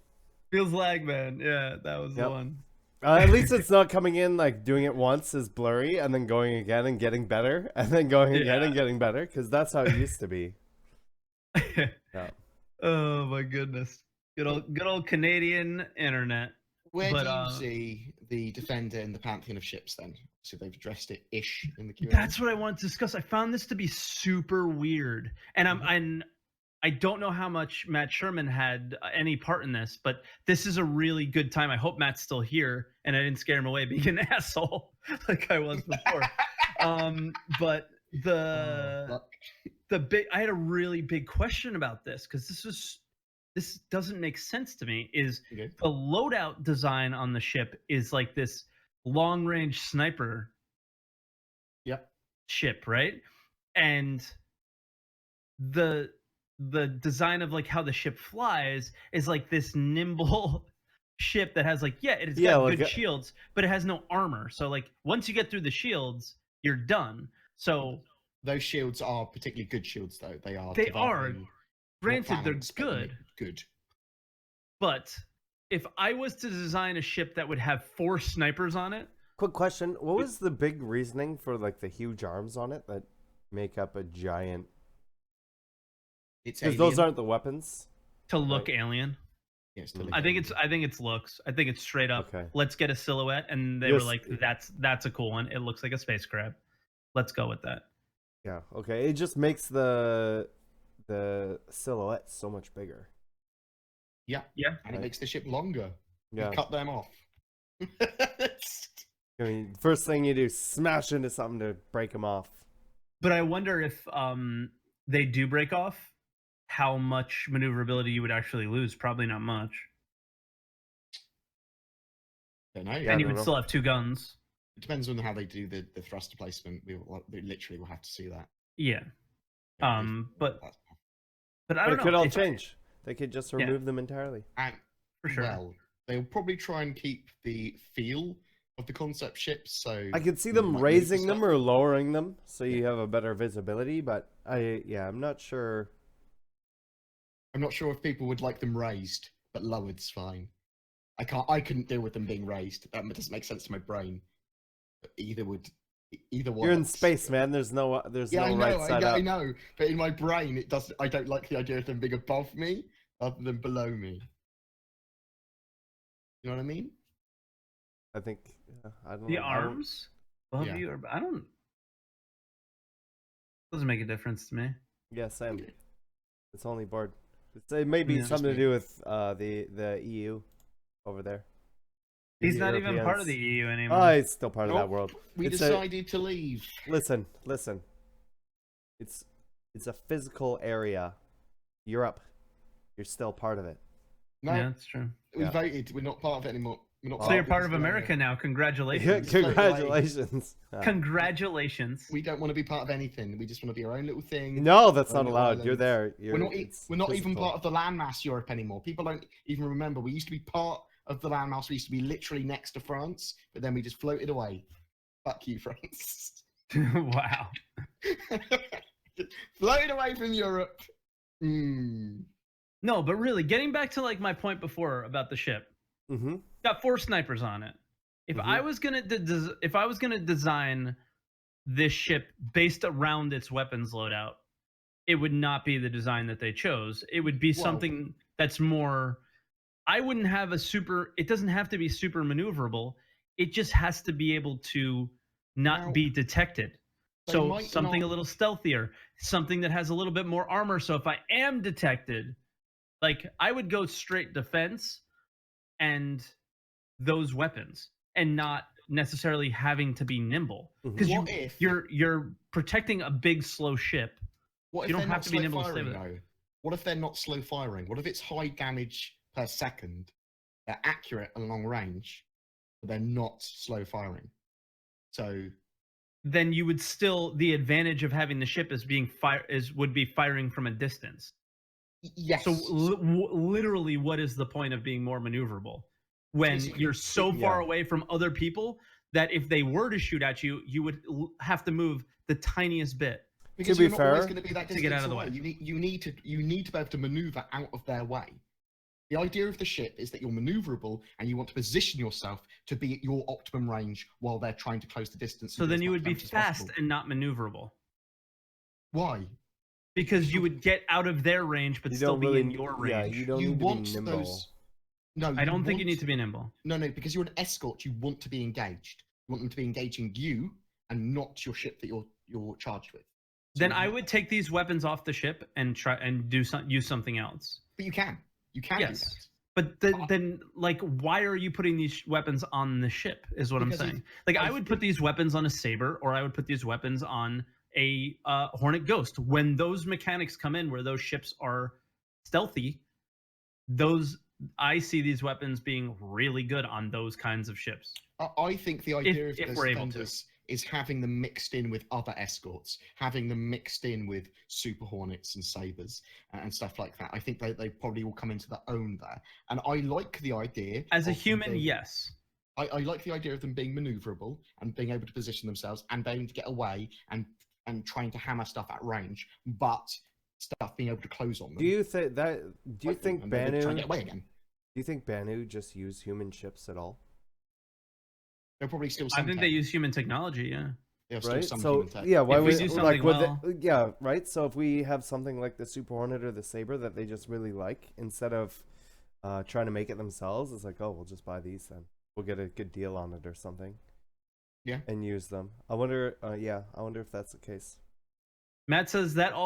Feels Lag Man. Yeah, that was the one. At least it's not coming in like doing it once is blurry and then going again and getting better and then going again and getting better, because that's how it used to be. Yeah. Oh my goodness. Good old Canadian internet. Where do you see the Defender in the pantheon of ships then? So they've addressed it ish in the Q&A. That's what I wanted to discuss. I found this to be super weird. And I don't know how much Matt Sherman had any part in this, but this is a really good time. I hope Matt's still here and I didn't scare him away being an asshole like I was before. But I had a really big question about this because this doesn't make sense to me. Is the loadout design on the ship is like this long-range sniper ship, right? And the design of like how the ship flies is like this nimble ship that has like it's got good shields, but it has no armor. So like once you get through the shields, you're done. So those shields are particularly good shields, though. They are. They are. Granted, they're good. Good. But if I was to design a ship that would have 4 snipers on it. Quick question: what was the big reasoning for like the huge arms on it that make up a giant? Because those aren't the weapons. To look alien. Yes, I think it's looks. I think it's straight up. Okay. Let's get a silhouette, and they were like, "That's a cool one. It looks like a space crab. Let's go with that." Yeah. Okay. It just makes the silhouette so much bigger. Yeah. And it makes the ship longer. Yeah. You cut them off. I mean, first thing you do, smash into something to break them off. But I wonder if they do break off, how much maneuverability you would actually lose. Probably not much. I don't know. And you would still have 2 guns. It depends on how they do the thruster placement. We literally will have to see that. Yeah. But I don't know. It could all change. They could just remove them entirely. And, for sure. Well, they'll probably try and keep the feel of the concept ships. So I could see them raising them or lowering them so you have a better visibility. But I'm not sure. I'm not sure if people would like them raised, but lowered's fine. I couldn't deal with them being raised. That doesn't make sense to my brain. But either works. You're in space, man. There's no right side up. I know, but in my brain it does. I don't like the idea of them being above me rather than below me. You know what I mean? I think I don't know. The arms above you, or I don't. Doesn't make a difference to me. Yeah, same. It's only board. It may be something to do with the EU over there. He's not even part of the EU anymore. Oh, he's still part of that world. We decided to leave. Listen. It's a physical area. Europe. You're still part of it. No, yeah, that's true. We voted. We're not part of it anymore. So you're part of America now. Congratulations. Congratulations. Congratulations. We don't want to be part of anything. We just want to be our own little thing. No, that's not allowed. You're there. We're not even part of the landmass Europe anymore. People don't even remember. We used to be part of the landmass. We used to be literally next to France, but then we just floated away. Fuck you, France. Wow. Floated away from Europe. No, but really, getting back to like my point before about the ship. Mm-hmm. Got 4 snipers on it. If I was gonna design this ship based around its weapons loadout, it would not be the design that they chose. It would be something that's more. I wouldn't have a super. It doesn't have to be super maneuverable. It just has to be able to not be detected. So something a little stealthier, something that has a little bit more armor. So if I am detected, like I would go straight defense and those weapons, and not necessarily having to be nimble, because you're protecting a big slow ship. You don't have to be nimble to stay with it. What if they're not slow firing? What if it's high damage per second? They're accurate and long range, but they're not slow firing. So then you would still, the advantage of having the ship would be firing from a distance. Yes. So literally, what is the point of being more maneuverable when you're so far away from other people that if they were to shoot at you, you would have to move the tiniest bit? Because you're not always going to be that distance to get out of the way. You need to be able to maneuver out of their way. The idea of the ship is that you're maneuverable and you want to position yourself to be at your optimum range while they're trying to close the distance. So then you would be fast and not maneuverable. Why? Because you would get out of their range, but still be in your range. Yeah, you don't need to be nimble. Those. No, I don't think you need to be nimble. No, because you're an escort. You want to be engaged. You want them to be engaging you and not your ship that you're charged with. So then I would take these weapons off the ship and try and use something else. But you can. You can do that. But then, like, why are you putting these weapons on the ship? Is what I'm saying. Like, I would put these weapons on a Sabre, or I would put these weapons on a Hornet Ghost. When those mechanics come in, where those ships are stealthy, I see these weapons being really good on those kinds of ships. I think the idea of those defenders is having them mixed in with other escorts, having them mixed in with Super Hornets and Sabres and stuff like that. I think they probably will come into their own there. And I like the idea. As a human, yes. I like the idea of them being maneuverable and being able to position themselves and being able to get away and and trying to hammer stuff at range, but stuff being able to close on them. Do you think Banu trying to get away again? Do you think Banu just use human ships at all? They'll probably still. I think they use human technology. Yeah. Right. So yeah, why if we do something well, yeah, right. So if we have something like the Super Hornet or the Sabre that they just really like, instead of trying to make it themselves, it's like, oh, we'll just buy these then. We'll get a good deal on it or something. Yeah. And use them. I wonder. Yeah, I wonder if that's the case. Matt says that's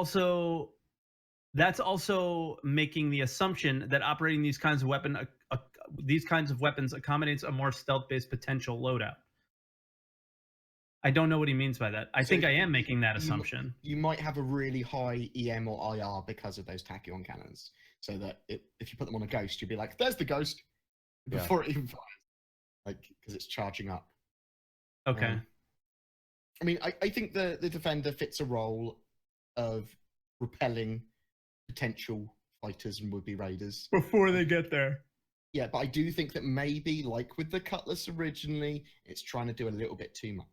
also making the assumption that operating these kinds of weapons accommodates a more stealth-based potential loadout. I don't know what he means by that. I think I am making that assumption. You might have a really high EM or IR because of those tachyon cannons, so that if you put them on a ghost, you'd be like, "There's the ghost," before it even fires, like because it's charging up. Okay. I mean, I think the defender fits a role of repelling potential fighters and would-be raiders before they get there. Yeah, but I do think that maybe, like with the Cutlass originally, it's trying to do a little bit too much.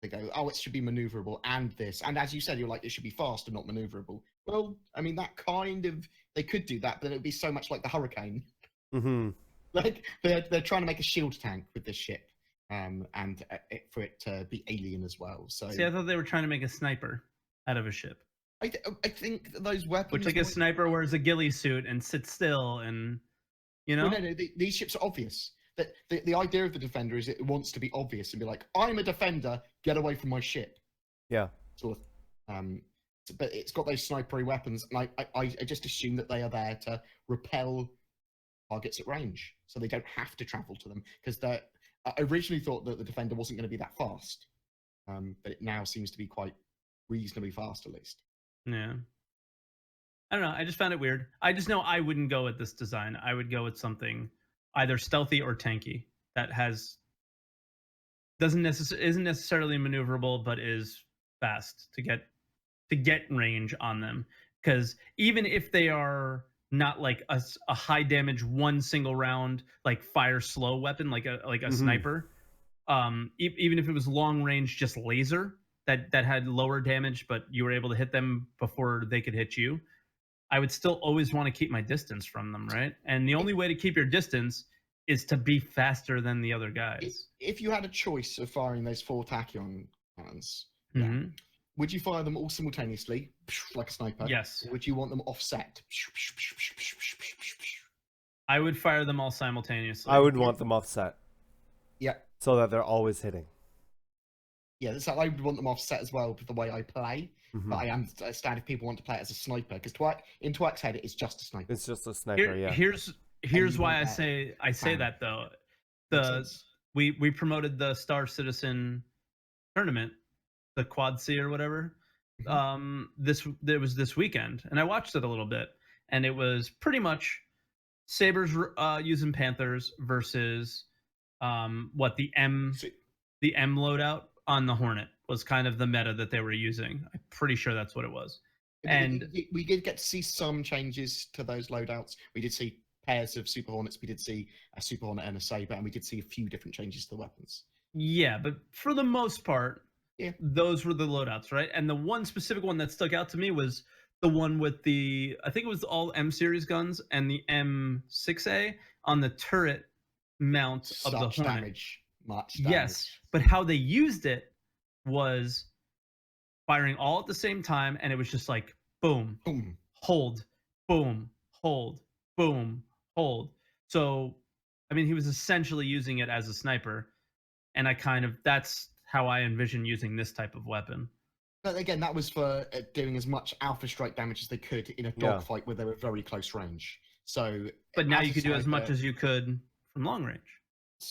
They go, oh, it should be maneuverable, and this, and as you said, you're like, it should be fast and not maneuverable. Well, I mean, that kind of, they could do that, but it would be so much like the Hurricane. Mm-hmm. Like they're trying to make a shield tank with this ship, and for it to be alien as well. So see, I thought they were trying to make a sniper out of a ship. I think that those weapons, which like a sniper wears a ghillie suit and sits still, and you know. Well, no, these ships are obvious. That the idea of the defender is it wants to be obvious and be like, I'm a defender, get away from my ship. Yeah. Sort of. But it's got those snipery weapons, and I just assume that they are there to repel targets at range, so they don't have to travel to them. Because I originally thought that the defender wasn't going to be that fast, but it now seems to be quite reasonably fast, at least. Yeah. I don't know. I just found it weird. I just know I wouldn't go with this design. I would go with something either stealthy or tanky that isn't necessarily maneuverable, but is fast to get range on them. Because even if they are not like a high damage one single round like fire slow weapon like a sniper, even if it was long range just laser that had lower damage, but you were able to hit them before they could hit you, I would still always want to keep my distance from them, right? And the only way to keep your distance is to be faster than the other guys. If you had a choice of firing those 4 tachyon cannons, would you fire them all simultaneously, like a sniper? Yes. Or would you want them offset? I would fire them all simultaneously. I would want them offset. Yeah. So that they're always hitting. Yeah, so I would want them offset as well with the way I play. But I understand if people want to play it as a sniper, because in Twerk's head, it's just a sniper. It's just a sniper, yeah. Here's why I say that though. We promoted the Star Citizen tournament, the Quad C or whatever. It was this weekend, and I watched it a little bit, and it was pretty much Sabres using Panthers versus what the M loadout on the Hornet was kind of the meta that they were using. I'm pretty sure that's what it was. And we did get to see some changes to those loadouts. We did see pairs of Super Hornets. We did see a Super Hornet and a Sabre, and we did see a few different changes to the weapons. Yeah, but for the most part, those were the loadouts, right? And the one specific one that stuck out to me was the one with I think it was all M series guns and the M6A on the turret mount of the Hornet. Much damage. Yes, but how they used it was firing all at the same time, and it was just like boom, boom, hold, boom, hold, boom, hold. So, I mean, he was essentially using it as a sniper, and that's how I envision using this type of weapon. But again, that was for doing as much alpha strike damage as they could in a dogfight where they were very close range. So, but now you could do as much as you could from long range.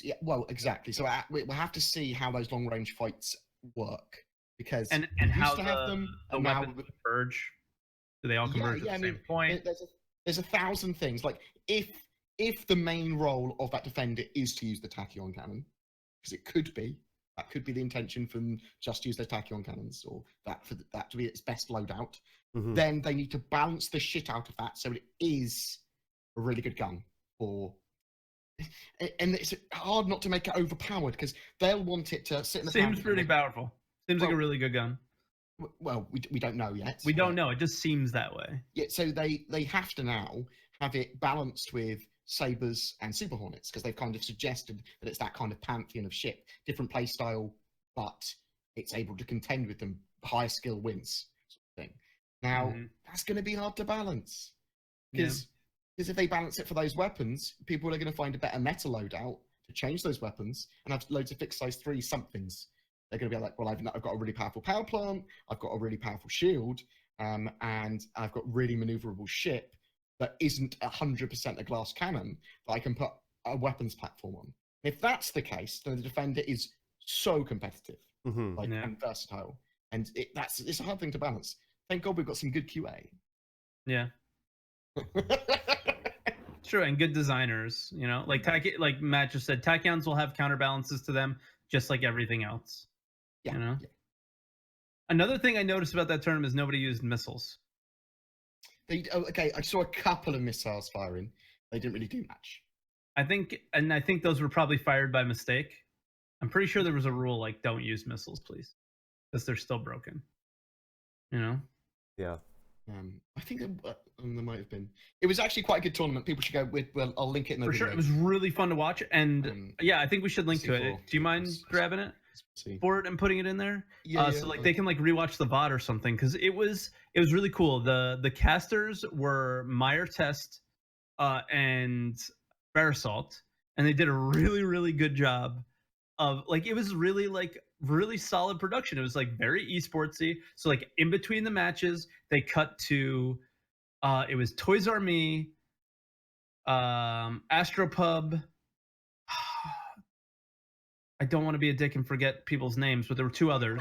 Yeah, well, exactly. So we'll have to see how those long range fights work, because and how the weapons converge. Do they all converge at the same point? There's 1,000 things. Like if the main role of that defender is to use the tachyon cannon, because that could be the intention from just use those tachyon cannons, or that to be its best loadout. Then they need to balance the shit out of that so it is a really good gun and it's hard not to make it overpowered, because they'll want it to sit in the Seems pretty powerful. Seems like a really good gun. Well, we don't know yet. We don't know. It just seems that way. Yeah, so they have to now have it balanced with Sabres and Super Hornets, because they've kind of suggested that it's that kind of pantheon of ship, different play style, but it's able to contend with them. Higher skill wins, sort of thing. Now that's going to be hard to balance, because if they balance it for those weapons, people are going to find a better meta loadout to change those weapons and have loads of fixed size 3 somethings. They're going to be like, well, I've got a really powerful power plant, I've got a really powerful shield, and I've got really maneuverable ship that isn't 100% a glass cannon that I can put a weapons platform on. If that's the case, then the Defender is so competitive, and versatile, and it's a hard thing to balance. Thank God we've got some good QA. Yeah. Sure, and good designers, like Matt just said, tachyons will have counterbalances to them, just like everything else. Yeah. Another thing I noticed about that tournament is nobody used missiles. Okay, I saw a couple of missiles firing. They didn't really do much. I think those were probably fired by mistake. I'm pretty sure there was a rule like don't use missiles, please, because they're still broken. Yeah. I think there might have been. It was actually quite a good tournament. People should go with. Well, I'll link it in the video. For sure, it was really fun to watch, and I think we should link to it. Do you mind grabbing it for it and putting it in there? So they can rewatch the VOD or something, because it was really cool. The casters were Meyer Test and Bearsalt, and they did a really good job of it was really solid production. It was very esportsy. So in between the matches, they cut to it was Toys R Me, Astropub. I don't want to be a dick and forget people's names, but there were 2 others.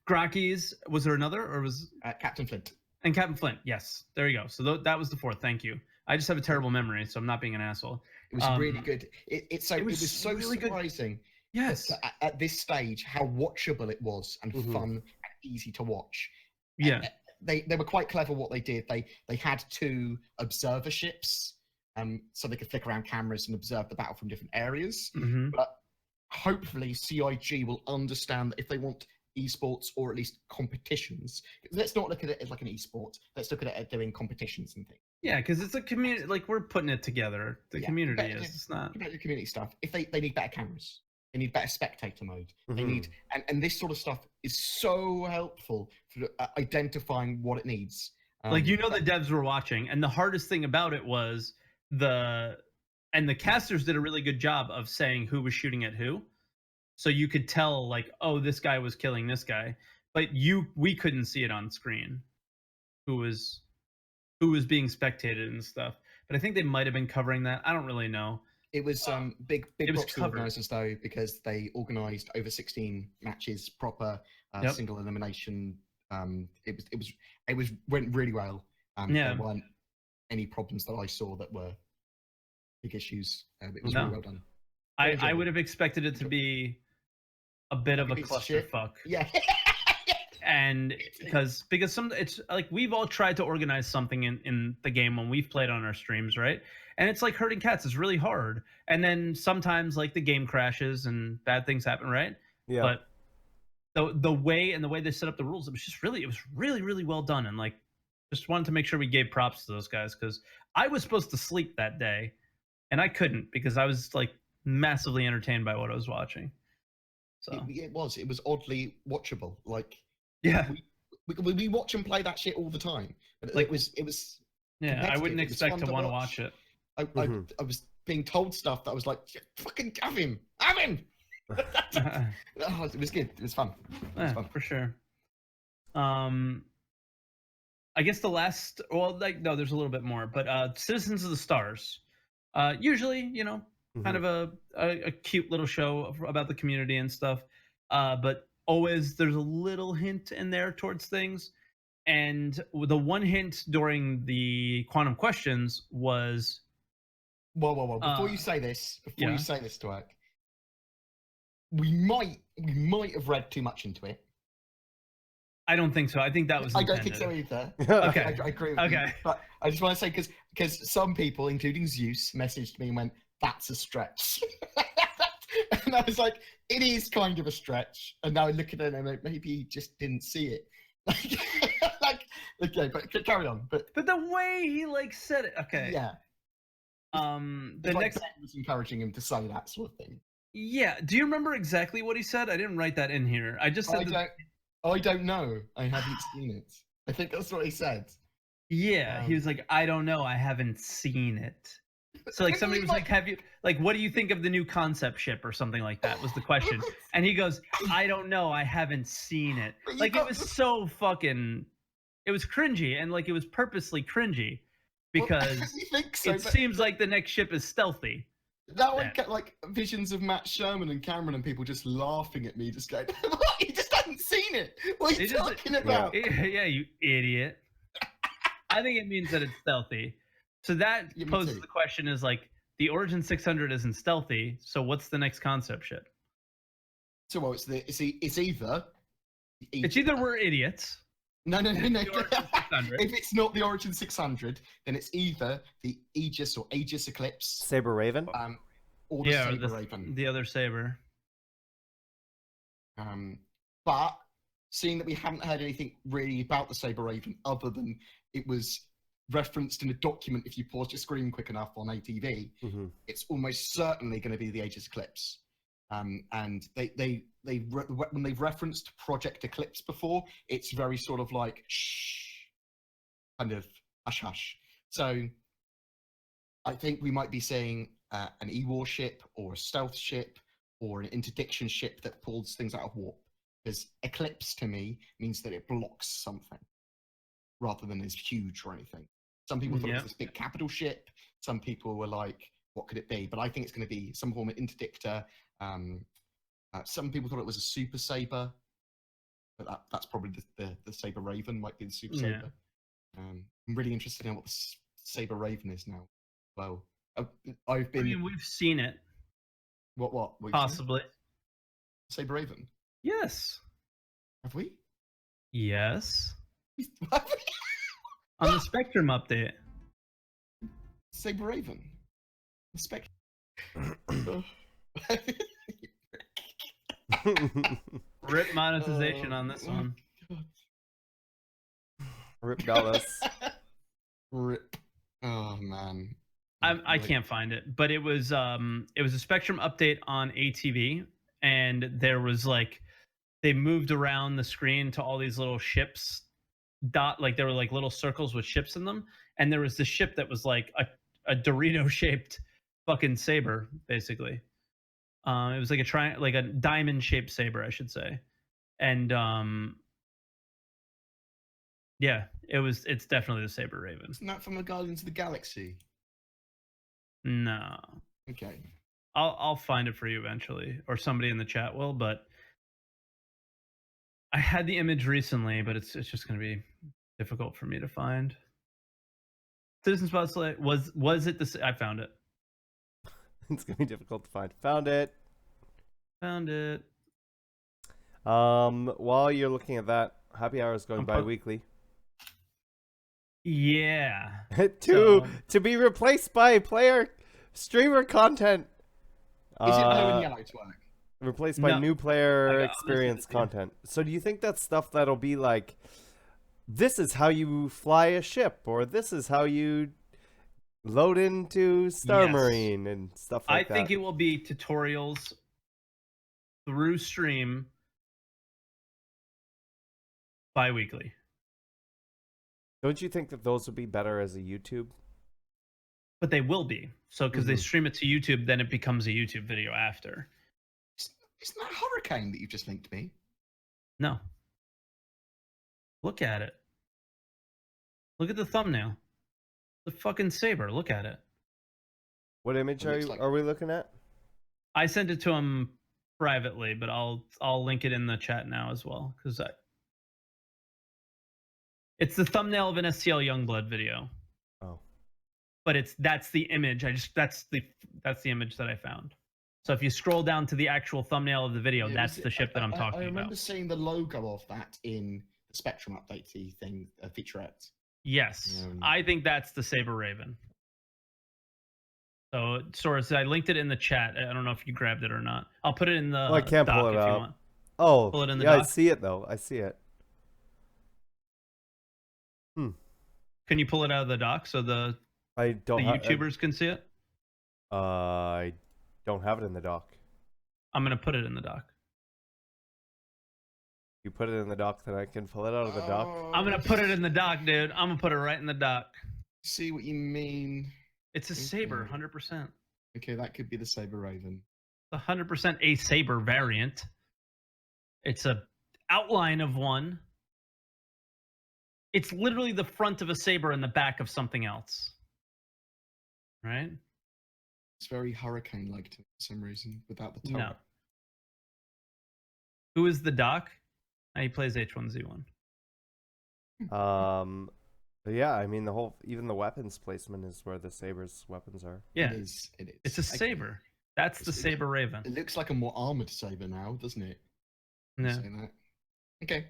Gracky's. Was there another, or was Captain Flint? And Captain Flint. Yes, there you go. So that was the 4th. Thank you. I just have a terrible memory, so I'm not being an asshole. It was really good. It was so really surprising. Yes. At this stage, how watchable it was and fun and easy to watch. Yeah. They were quite clever what they did. They had 2 observer ships, so they could flick around cameras and observe the battle from different areas. But hopefully CIG will understand that if they want esports, or at least competitions, let's not look at it as like an esport. Let's look at it as doing competitions and things. Yeah, because it's a community. We're putting it together. The community is. It's not the community stuff. If they need better cameras, they need better spectator mode. They need and this sort of stuff is so helpful for identifying what it needs. The devs were watching, and the hardest thing about it was the casters did a really good job of saying who was shooting at who. So you could tell, oh, this guy was killing this guy, but we couldn't see it on screen, who was being spectated and stuff. But I think they might have been covering that. I don't really know. It was big props to organisers though, because they organised over 16 matches, proper single elimination. It went really well. There weren't any problems that I saw that were big issues. It was really well done. I would have expected it to be a bit of a clusterfuck. Yeah. And because it's we've all tried to organize something in the game when we've played on our streams, right? And it's like herding cats. It's really hard. And then sometimes the game crashes and bad things happen, right? Yeah. But the way they set up the rules, it was really well done. And just wanted to make sure we gave props to those guys, because I was supposed to sleep that day and I couldn't, because I was massively entertained by what I was watching. So it was oddly watchable. Yeah, we watch and play that shit all the time. But it was. Yeah, I wouldn't expect to want to watch it. I was being told stuff that I was like, fucking have him. It was good. It was fun. For sure. I guess the last, no, there's a little bit more, but Citizens of the Stars. Usually, kind of a cute little show about the community and stuff, but always there's a little hint in there towards things. And the one hint during the Quantum Questions was, whoa, before you say this, Twerk, we might have read too much into it. I don't think so. I think that was intended. I don't think so either. Okay. I agree with you. But I just want to say, because some people, including Zeus, messaged me and went, that's a stretch. And I was like, it is kind of a stretch. And now I look at it and I'm like, maybe he just didn't see it. Like, okay, but carry on. But the way he like said it, okay. Yeah. The next Ben was encouraging him to say that sort of thing. Yeah. Do you remember exactly what he said? I didn't write that in here. I just said I don't know. I haven't seen it. I think that's what he said. Yeah, he was like, I don't know, I haven't seen it. So like somebody was like, have you like what do you think of the new concept ship or something like that was the question. And he goes, I don't know, I haven't seen it. Like it was so fucking it was cringy, and like it was purposely cringy because it seems like the next ship is stealthy. That one kept like visions of Matt Sherman and Cameron and people just laughing at me, just going, what? He just hadn't seen it. What are you talking about? Yeah, you idiot. I think it means that it's stealthy. So that poses the question is like, the Origin 600 isn't stealthy, so what's the next concept ship? So well, it's either we're idiots. No. If it's not the Origin 600, then it's either the Aegis or Aegis Eclipse Sabre Raven, or the Sabre Raven, the other Sabre. But seeing that we haven't heard anything really about the Sabre Raven other than it was referenced in a document, if you pause your screen quick enough on ATV, it's almost certainly going to be the Aegis Eclipse. And when they've referenced Project Eclipse before, it's very sort of like shh, kind of hush hush. So I think we might be seeing an E-War ship or a stealth ship or an interdiction ship that pulls things out of warp. Because Eclipse to me means that it blocks something rather than is huge or anything. Some people thought it was this big capital ship. Some people were like, what could it be? But I think it's going to be some form of interdictor. Some people thought it was a Super Sabre, but that's probably the Sabre Raven might be the Super Sabre. I'm really interested in what the Sabre Raven is now. Well, we've seen it. What? Possibly. Sabre Raven? Yes. Have we? Yes. On the Spectrum update. Sabre Raven. The Spectrum. Rip monetization on this one. Rip dollars. Rip. Oh man. I can't find it, but it was a Spectrum update on ATV, and there was like they moved around the screen to all these little ships. Like there were like little circles with ships in them, and there was this ship that was like a Dorito shaped fucking Sabre, basically. It was like a diamond shaped Sabre, I should say. And yeah, it's definitely the Sabre Raven. Isn't that from the Guardians of the Galaxy? No. Okay. I'll find it for you eventually, or somebody in the chat will, but I had the image recently, but it's just going to be difficult for me to find. Citizen Spotlight was it the? I found it. It's going to be difficult to find. Found it. Found it. While you're looking at that, happy hour is going bi-weekly. Yeah. to be replaced by streamer content. Is it blue and yellow to work? Replaced by new player experience content. So do you think that's stuff that'll be like, this is how you fly a ship, or this is how you load into Star Marine and stuff like that? I think it will be tutorials through stream bi-weekly. Don't you think that those would be better as a YouTube? But they will be. So because they stream it to YouTube, then it becomes a YouTube video after. Isn't that Hurricane that you just linked me? No. Look at it. Look at the thumbnail. The fucking Sabre. Look at it. What image are we looking at? I sent it to him privately, but I'll link it in the chat now as well, because it's the thumbnail of an STL Youngblood video. Oh. But that's the image. That's the image that I found. So if you scroll down to the actual thumbnail of the video, that's the ship that I'm talking about. I remember seeing the logo of that in the Spectrum update thing, featurette. Yes, I think that's the Sabre Raven. So, Source, I linked it in the chat. I don't know if you grabbed it or not. I'll put it in the I can't doc pull it if you up. want. Oh, pull it in the yeah, doc. I see it though. I see it. Can you pull it out of the doc so the YouTubers can see it? I don't have it in the doc. I'm gonna put it in the doc. You put it in the doc, then I can pull it out of the doc. I'm gonna put it in the doc, dude. I'm gonna put it right in the doc. See what you mean. It's a Sabre, 100%. Okay, that could be the Sabre Raven. 100% a Sabre variant. It's a outline of one. It's literally the front of a Sabre and the back of something else. Right? It's very Hurricane-like for some reason, without the turret. No. Who is the doc? He plays H1Z1. Yeah, I mean even the weapons placement is where the Sabre's weapons are. Yeah, it is. It's a Sabre. That's the Sabre Raven. It looks like a more armored Sabre now, doesn't it? Yeah. Okay.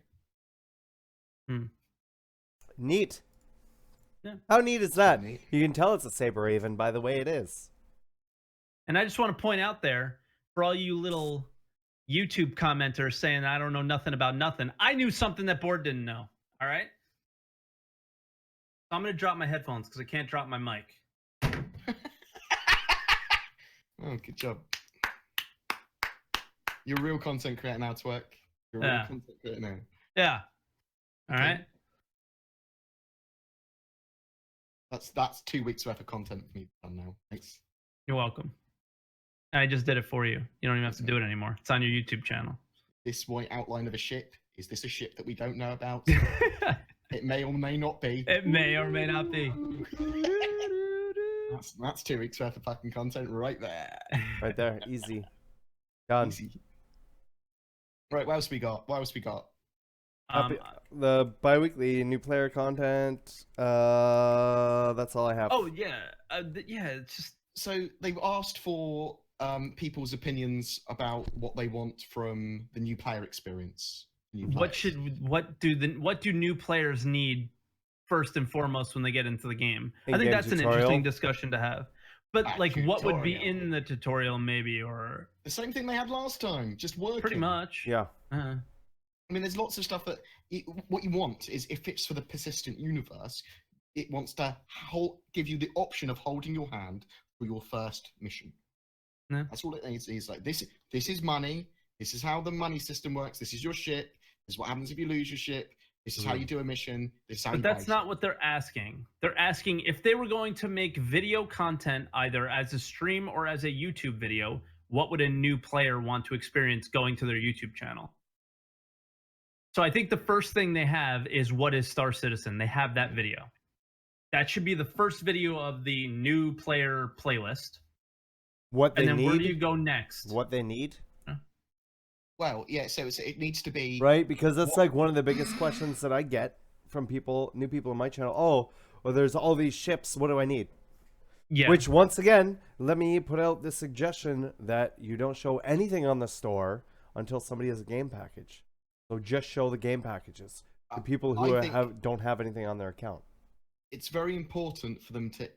Neat. Yeah. How neat is that? Neat. You can tell it's a Sabre Raven by the way it is. And I just want to point out there, for all you little YouTube commenters saying I don't know nothing about nothing, I knew something that Bored didn't know. All right? I'm going to drop my headphones because I can't drop my mic. Oh, good job. You're a real content creator now, Twerk. You're a real content creator now. Yeah. All right. That's 2 weeks worth of content for me done now. Thanks. You're welcome. I just did it for you. You don't even have to do it anymore. It's on your YouTube channel. This white outline of a ship, is this a ship that we don't know about? It may or may not be. It may or may not be. That's 2 weeks worth of fucking content right there. Right there, easy. Done. Easy. Right, what else we got? The bi-weekly new player content. That's all I have. Oh yeah, yeah. It's just so they've asked for people's opinions about what they want from the new player experience. What do new players need first and foremost when they get into the game? I think that's tutorial. An interesting discussion to have. But like, what would be in the tutorial, maybe, or the same thing they had last time, just working. Pretty much. Yeah. Uh-huh. I mean, there's lots of stuff that what you want is, if it's for the persistent universe, it wants to give you the option of holding your hand for your first mission. Yeah. That's all it needs. It's like this is money. This is how the money system works. This is your ship. This is what happens if you lose your ship. This is how you do a mission. This is how. But that's not what they're asking. They're asking if they were going to make video content either as a stream or as a YouTube video, what would a new player want to experience going to their YouTube channel? So I think the first thing they have is what is Star Citizen. They have that video. That should be the first video of the new player playlist. What they need. And then where do you go next? What they need. Well, yeah. So it needs to be right, because that's like one of the biggest questions that I get from new people on my channel. Oh, well, there's all these ships. What do I need? Yeah. Which, once again, let me put out the suggestion that you don't show anything on the store until somebody has a game package. So just show the game packages to people who don't have anything on their account. It's very important for them to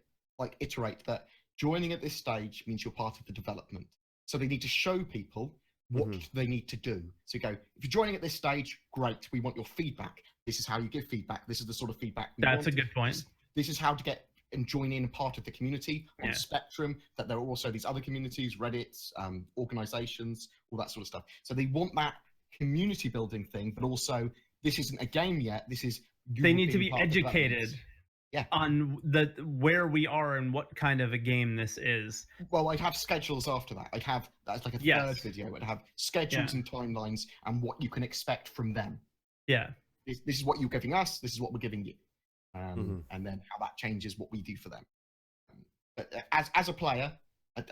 iterate that joining at this stage means you're part of the development. So they need to show people what they need to do. So you go, if you're joining at this stage, great. We want your feedback. This is how you give feedback. This is the sort of feedback we want. That's a good point. This is how to get and join in part of the community on Spectrum, that there are also these other communities, Reddits, organizations, all that sort of stuff. So they want that community building thing, but also this isn't a game yet. This is they need to be educated on where we are and what kind of a game this is. Well, I'd have schedules after that. That's like a third video. I'd have schedules and timelines and what you can expect from them. Yeah. This is what you're giving us. This is what we're giving you. And then how that changes what we do for them. But as a player,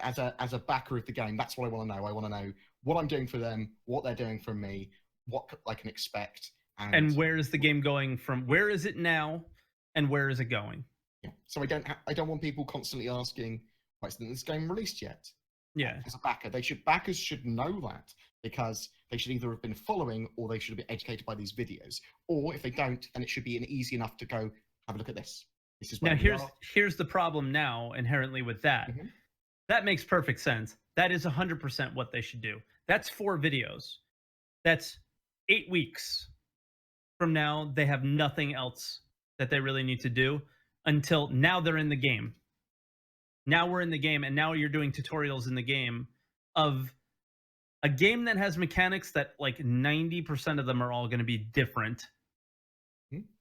as a backer of the game, that's what I want to know. I want to know what I'm doing for them, what they're doing for me, what I can expect. And where is the game going from? Where is it now? And where is it going? Yeah. So I don't want people constantly asking, why isn't this game released yet? Yeah. As a backer, backers should know that, because they should either have been following or they should have been educated by these videos. Or if they don't, then it should be easy enough to go have a look at this. This is where now here's the problem now inherently with that. That makes perfect sense. That is 100% what they should do. That's 4 videos. That's 8 weeks from now. They have nothing else that they really need to do until now they're in the game. Now we're in the game, and now you're doing tutorials in the game of a game that has mechanics that like 90% of them are all going to be different.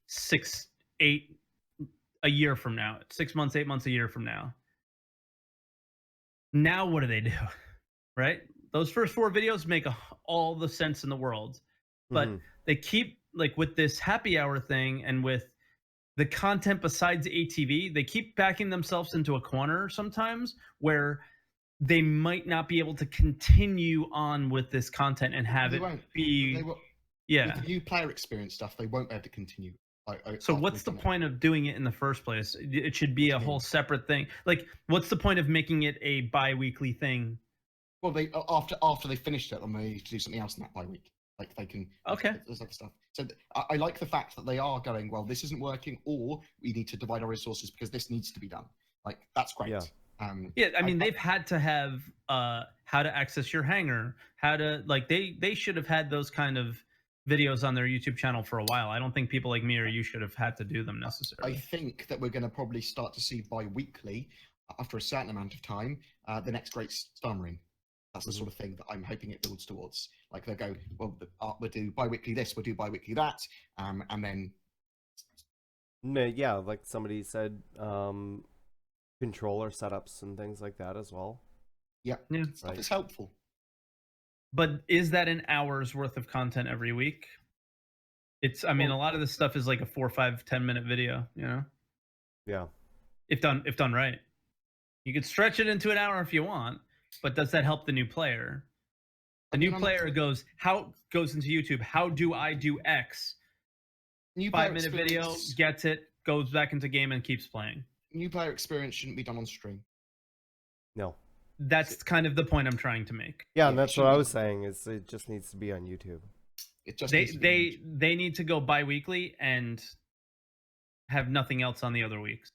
6, 8 a year from now, 6 months, 8 months, a year from now. Now what do they do? Right? Those first 4 videos make all the sense in the world, but they keep like with this happy hour thing and with the content besides ATV, they keep backing themselves into a corner sometimes where they might not be able to continue on with this content and have be. Yeah. With the new player experience stuff, they won't be able to continue. So what's the point of doing it in the first place? It should be a whole separate thing. Like, what's the point of making it a bi-weekly thing? Well, they after they finished it, they need to do something else in that bi-week. Like they can. Okay. There's other stuff. So I like the fact that they are going, well, this isn't working, or we need to divide our resources because this needs to be done. Like that's great. Yeah. I mean, they've had to have how to access your hangar, how to like they should have had those kind of videos on their YouTube channel for a while. I don't think people like me or you should have had to do them necessarily. I think that we're going to probably start to see bi-weekly, after a certain amount of time, the next great Star Marine. That's the sort of thing that I'm hoping it builds towards. Like they'll go, well, we'll do bi-weekly this, we'll do bi-weekly that, and then... Yeah, like somebody said, controller setups and things like that as well. Yeah. Stuff is helpful. But is that an hour's worth of content every week? I mean, a lot of this stuff is like a 4, 5, 10-minute video, you know? Yeah. If done right. You could stretch it into an hour if you want, but does that help the new player? The new player goes into YouTube, how do I do X? 5-minute video, gets it, goes back into game and keeps playing. New player experience shouldn't be done on stream. No. That's kind of the point I'm trying to make. Yeah, and that's what I was saying. Is it just needs to be on YouTube. It just they need to go bi-weekly and have nothing else on the other weeks.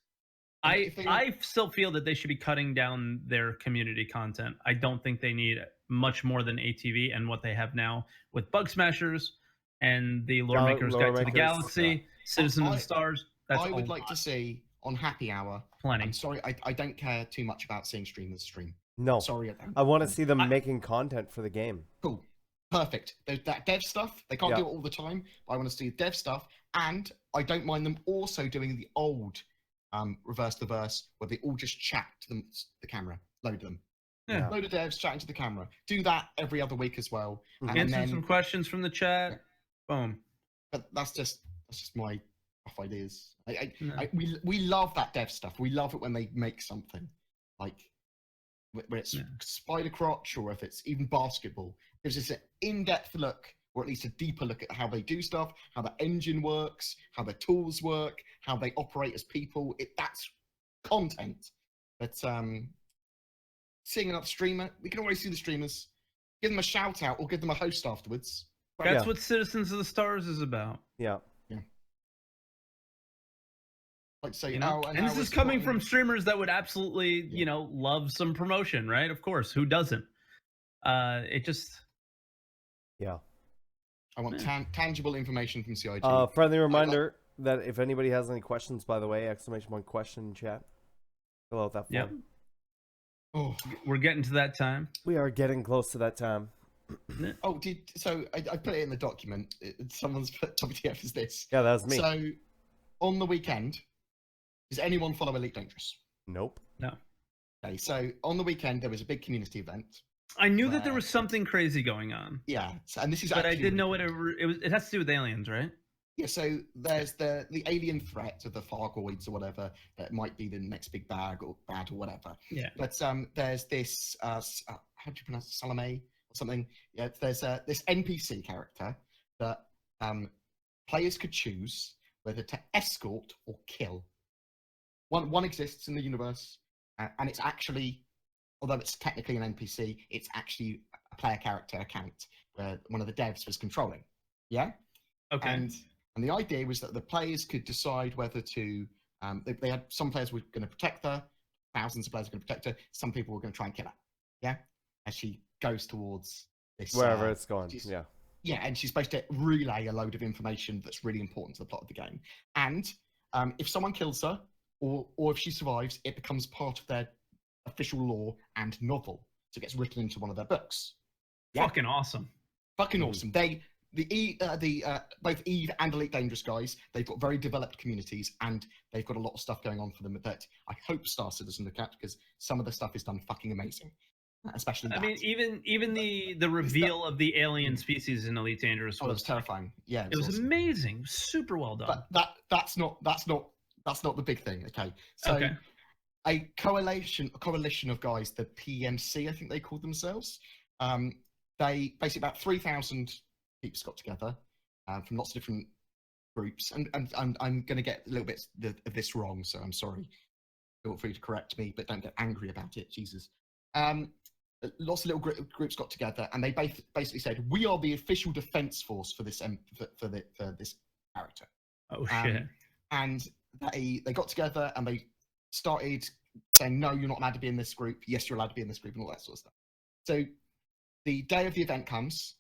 I still feel that they should be cutting down their community content. I don't think they need much more than ATV and what they have now with Bug Smashers and the Lore Maker's Guide to the Galaxy, Citizen of the Stars. I would like to see on Happy Hour. Plenty. I'm sorry, I don't care too much about seeing streamers stream. No. Sorry, I don't. I want to see them making content for the game. Cool. Perfect. That dev stuff, they can't do it all the time, but I want to see dev stuff, and I don't mind them also doing the old reverse the verse where they all just chat to the camera. Load them. Yeah. Load of devs chatting to the camera. Do that every other week as well. Answer some questions from the chat. Boom. But that's just my rough ideas. We love that dev stuff. We love it when they make something like where it's spider crotch or if it's even basketball. It gives us an in-depth look, or at least a deeper look at how they do stuff, how the engine works, how their tools work, how they operate as people. That's content. But seeing another streamer, we can always see the streamers. Give them a shout out or give them a host afterwards. That's what Citizens of the Stars is about. Yeah. Like say, and this is coming from streamers that would absolutely, love some promotion, right? Of course, who doesn't? It just, I want tangible information from CIG. Friendly reminder that if anybody has any questions, by the way, _1 question in chat. Fill out that form. Yep. Oh, we're getting to that time. We are getting close to that time. I put it in the document. Someone's put WTF is this. Yeah, that was me. So on the weekend, does anyone follow Elite Dangerous? Nope. No. Okay, so on the weekend there was a big community event. I knew that there was something crazy going on. Yeah, and this is. But I didn't know what it was. It has to do with aliens, right? Yeah. So there's the alien threat of the Fargoids or whatever that might be the next big bad or whatever. Yeah. But there's this. How do you pronounce it? Salome or something? Yeah. There's this NPC character that players could choose whether to escort or kill. One exists in the universe, and it's actually, although it's technically an NPC, it's actually a player character account where one of the devs was controlling. Yeah. Okay. And the idea was that the players could decide whether to. They had some players were going to protect her, thousands of players are going to protect her. Some people are going to try and kill her. Yeah, as she goes towards this wherever it's going. Yeah. Yeah, and she's supposed to relay a load of information that's really important to the plot of the game. And if someone kills her, or if she survives, it becomes part of their official lore and novel. So it gets written into one of their books. Yeah? Fucking awesome. Fucking awesome. Both Eve and Elite Dangerous guys, they've got very developed communities, and they've got a lot of stuff going on for them that I hope Star Citizen look at, because some of the stuff is done fucking amazing. Especially I mean, even the reveal of the alien species in Elite Dangerous was terrifying. Yeah, it was awesome. Amazing, super well done. But that's not the big thing. Okay, so a coalition of guys, the PMC, I think they called themselves. They basically about 3,000 peeps got together from lots of different groups, and I'm going to get a little bit of this wrong, so I'm sorry. Feel free to correct me, but don't get angry about it. Jesus. Lots of little groups got together, and they basically said, "We are the official defense force for this for this character." Oh shit! And they got together and they started saying, "No, you're not allowed to be in this group. Yes, you're allowed to be in this group," and all that sort of stuff. So the day of the event comes,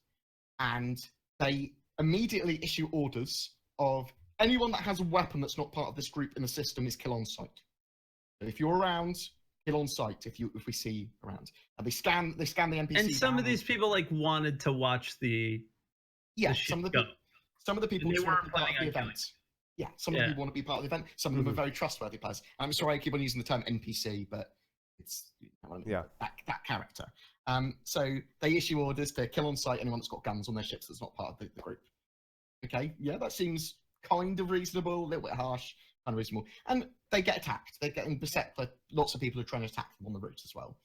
and they immediately issue orders of anyone that has a weapon that's not part of this group in the system is kill on sight. So if you're around, kill on sight if we see around. And they scan the NPC. And some of these people wanted to watch the some of the people just want to be part of the event. Yeah, some of the people want to be part of the event. Some of them are very trustworthy players. And I'm sorry I keep on using the term NPC, but it's that character. So they issue orders to kill on sight anyone that's got guns on their ships that's not part of the group. Okay, yeah, that seems kind of reasonable, a little bit harsh, kind of reasonable. And they get attacked. They're getting beset by lots of people who are trying to attack them on the route as well,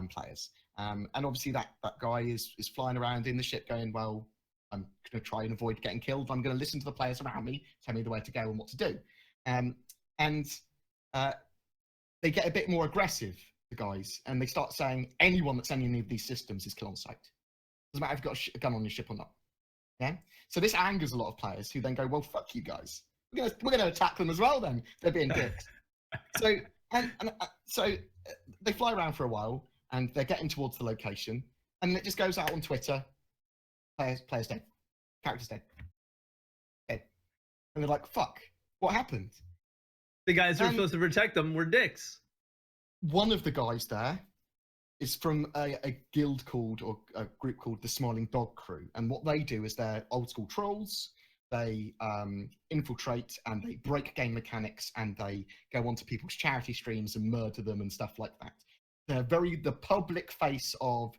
players. And obviously that guy is flying around in the ship going, well, I'm going to try and avoid getting killed. I'm going to listen to the players around me, tell me the way to go and what to do. They get a bit more aggressive, the guys, and they start saying anyone that's in any of these systems is kill on sight. Doesn't matter if you've got a gun on your ship or not. Yeah. So this angers a lot of players who then go, well, fuck you guys. We're going to attack them as well. Then they're being dicks. So they fly around for a while, and they're getting towards the location, and it just goes out on Twitter. Players dead. Characters dead. Dead. And they're like, fuck. What happened? The guys who are supposed to protect them were dicks. One of the guys there is from a guild called, or a group called the Smiling Dog Crew. And what they do is they're old school trolls. They infiltrate and they break game mechanics, and they go onto people's charity streams and murder them and stuff like that. They're the public face of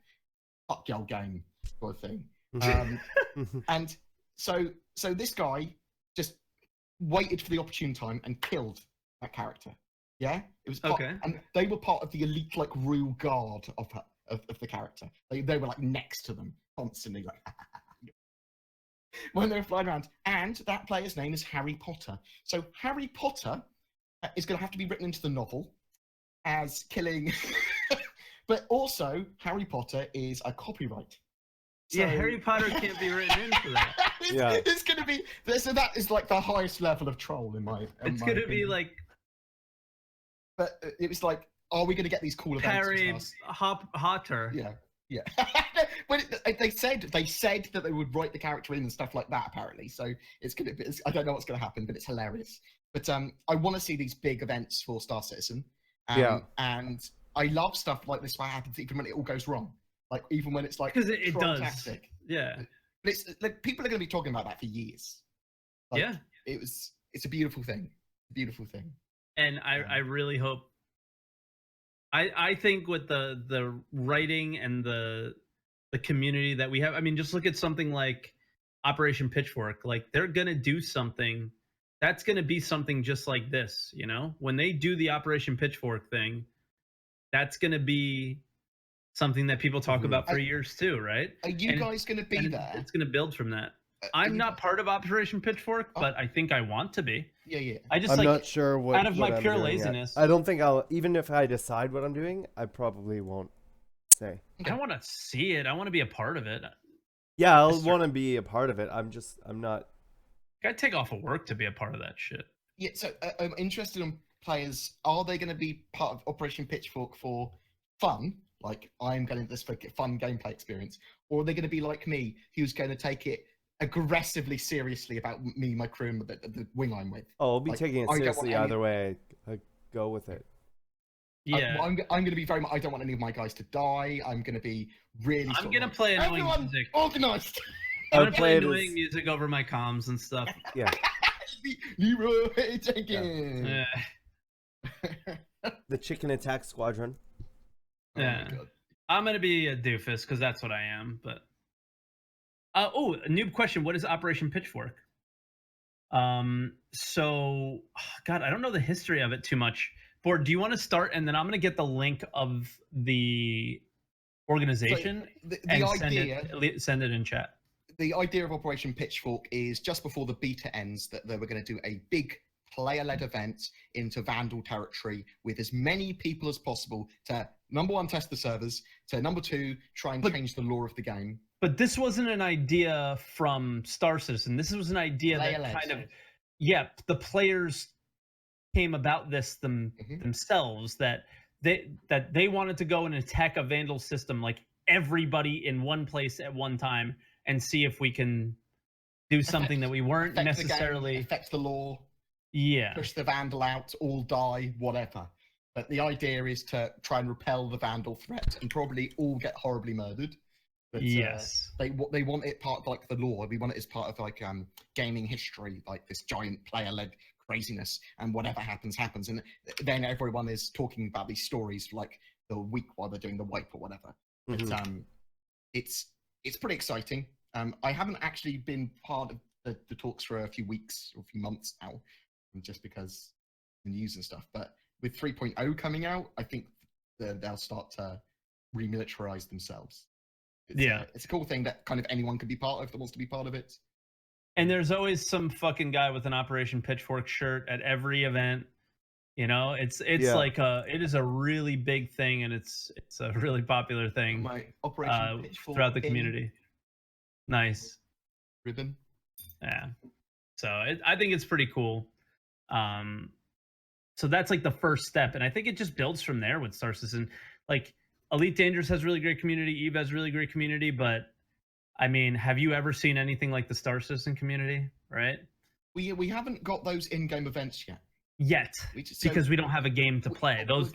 fuck y'all game sort of thing. And so this guy just waited for the opportune time and killed that character. Yeah, it was and they were part of the elite real guard of the character. They were next to them constantly, when they were flying around. And that player's name is Harry Potter. So Harry Potter is going to have to be written into the novel as killing, but also Harry Potter is a copyright. So, Harry Potter can't be written in for that. It's going to be so. That is the highest level of troll in my. It's going to be But it was are we going to get these cool events? Harry Potter. Yeah. When they said that they would write the character in and stuff like that, apparently. So it's going to be. I don't know what's going to happen, but it's hilarious. But I want to see these big events for Star Citizen. And I love stuff like this where it happens even when it all goes wrong. Even when it's because it does. Yeah. But it's people are going to be talking about that for years. It's a beautiful thing. Beautiful thing. And I really hope. I think with the writing and the community that we have, I mean, just look at something like Operation Pitchfork. They're gonna do something that's gonna be something just like this. When they do the Operation Pitchfork thing, that's gonna be something that people talk about for years too, right? Are you guys gonna be there? It's gonna build from that. I'm not part of Operation Pitchfork, but I think I want to be. Yeah. I'm not sure what. Out of my pure laziness, I don't think I'll. Even if I decide what I'm doing, I probably won't say. I want to see it. I want to be a part of it. Yeah, I'll want to be a part of it. I'm not. I take off of work to be a part of that shit. Yeah, so I'm interested in players, are they going to be part of Operation Pitchfork for fun? Like, I'm going to this for fun gameplay experience, or are they going to be like me, who's going to take it aggressively seriously about me, my crew, and the wing I'm with? Oh, I'll be taking it seriously either way. I go with it. Yeah, I'm going to be very much. I don't want any of my guys to die. I'm going to be really. I'm going to play annoying music. Organized. I'm going to play annoying music over my comms and stuff. Yeah. Leroy Jenkins. Yeah. The Chicken Attack Squadron. Yeah. Oh, I'm going to be a doofus because that's what I am. But oh, a noob question. What is Operation Pitchfork? So, God, I don't know the history of it too much. Board, do you want to start, and then I'm going to get the link of the organization and send it in chat. The idea of Operation Pitchfork is just before the beta ends that they were going to do a big player-led event into Vandal territory with as many people as possible to, number one, test the servers, to number two, try and change the lore of the game. But this wasn't an idea from Star Citizen. This was an idea that kind of, the players came about this themselves, that they wanted to go and attack a Vandal system, like everybody in one place at one time, and see if we can do something that we weren't necessarily affect the lore. Yeah. Push the Vandal out, all die, whatever. But the idea is to try and repel the Vandal threat and probably all get horribly murdered. But, yes. They want it part of like the lore. We want it as part of like gaming history, like this giant player-led craziness, and whatever happens. And then everyone is talking about these stories for like the week while they're doing the wipe or whatever. Mm-hmm. But it's pretty exciting. I haven't actually been part of the talks for a few weeks or a few months now, just because the news and stuff. But with 3.0 coming out, I think they'll start to remilitarize themselves. It's a cool thing that kind of anyone can be part of that wants to be part of it. And there's always some fucking guy with an Operation Pitchfork shirt at every event. You know, it's like it is a really big thing, and it's a really popular thing. My Operation Pitchfork throughout the community. Nice ribbon. Yeah, so I think it's pretty cool. So that's like the first step, and I think it just builds from there with Star Citizen. Like Elite Dangerous has really great community, Eve has really great community, but I mean, have you ever seen anything like the Star Citizen community? Right? We haven't got those in-game events yet, because we don't have a game to play. Those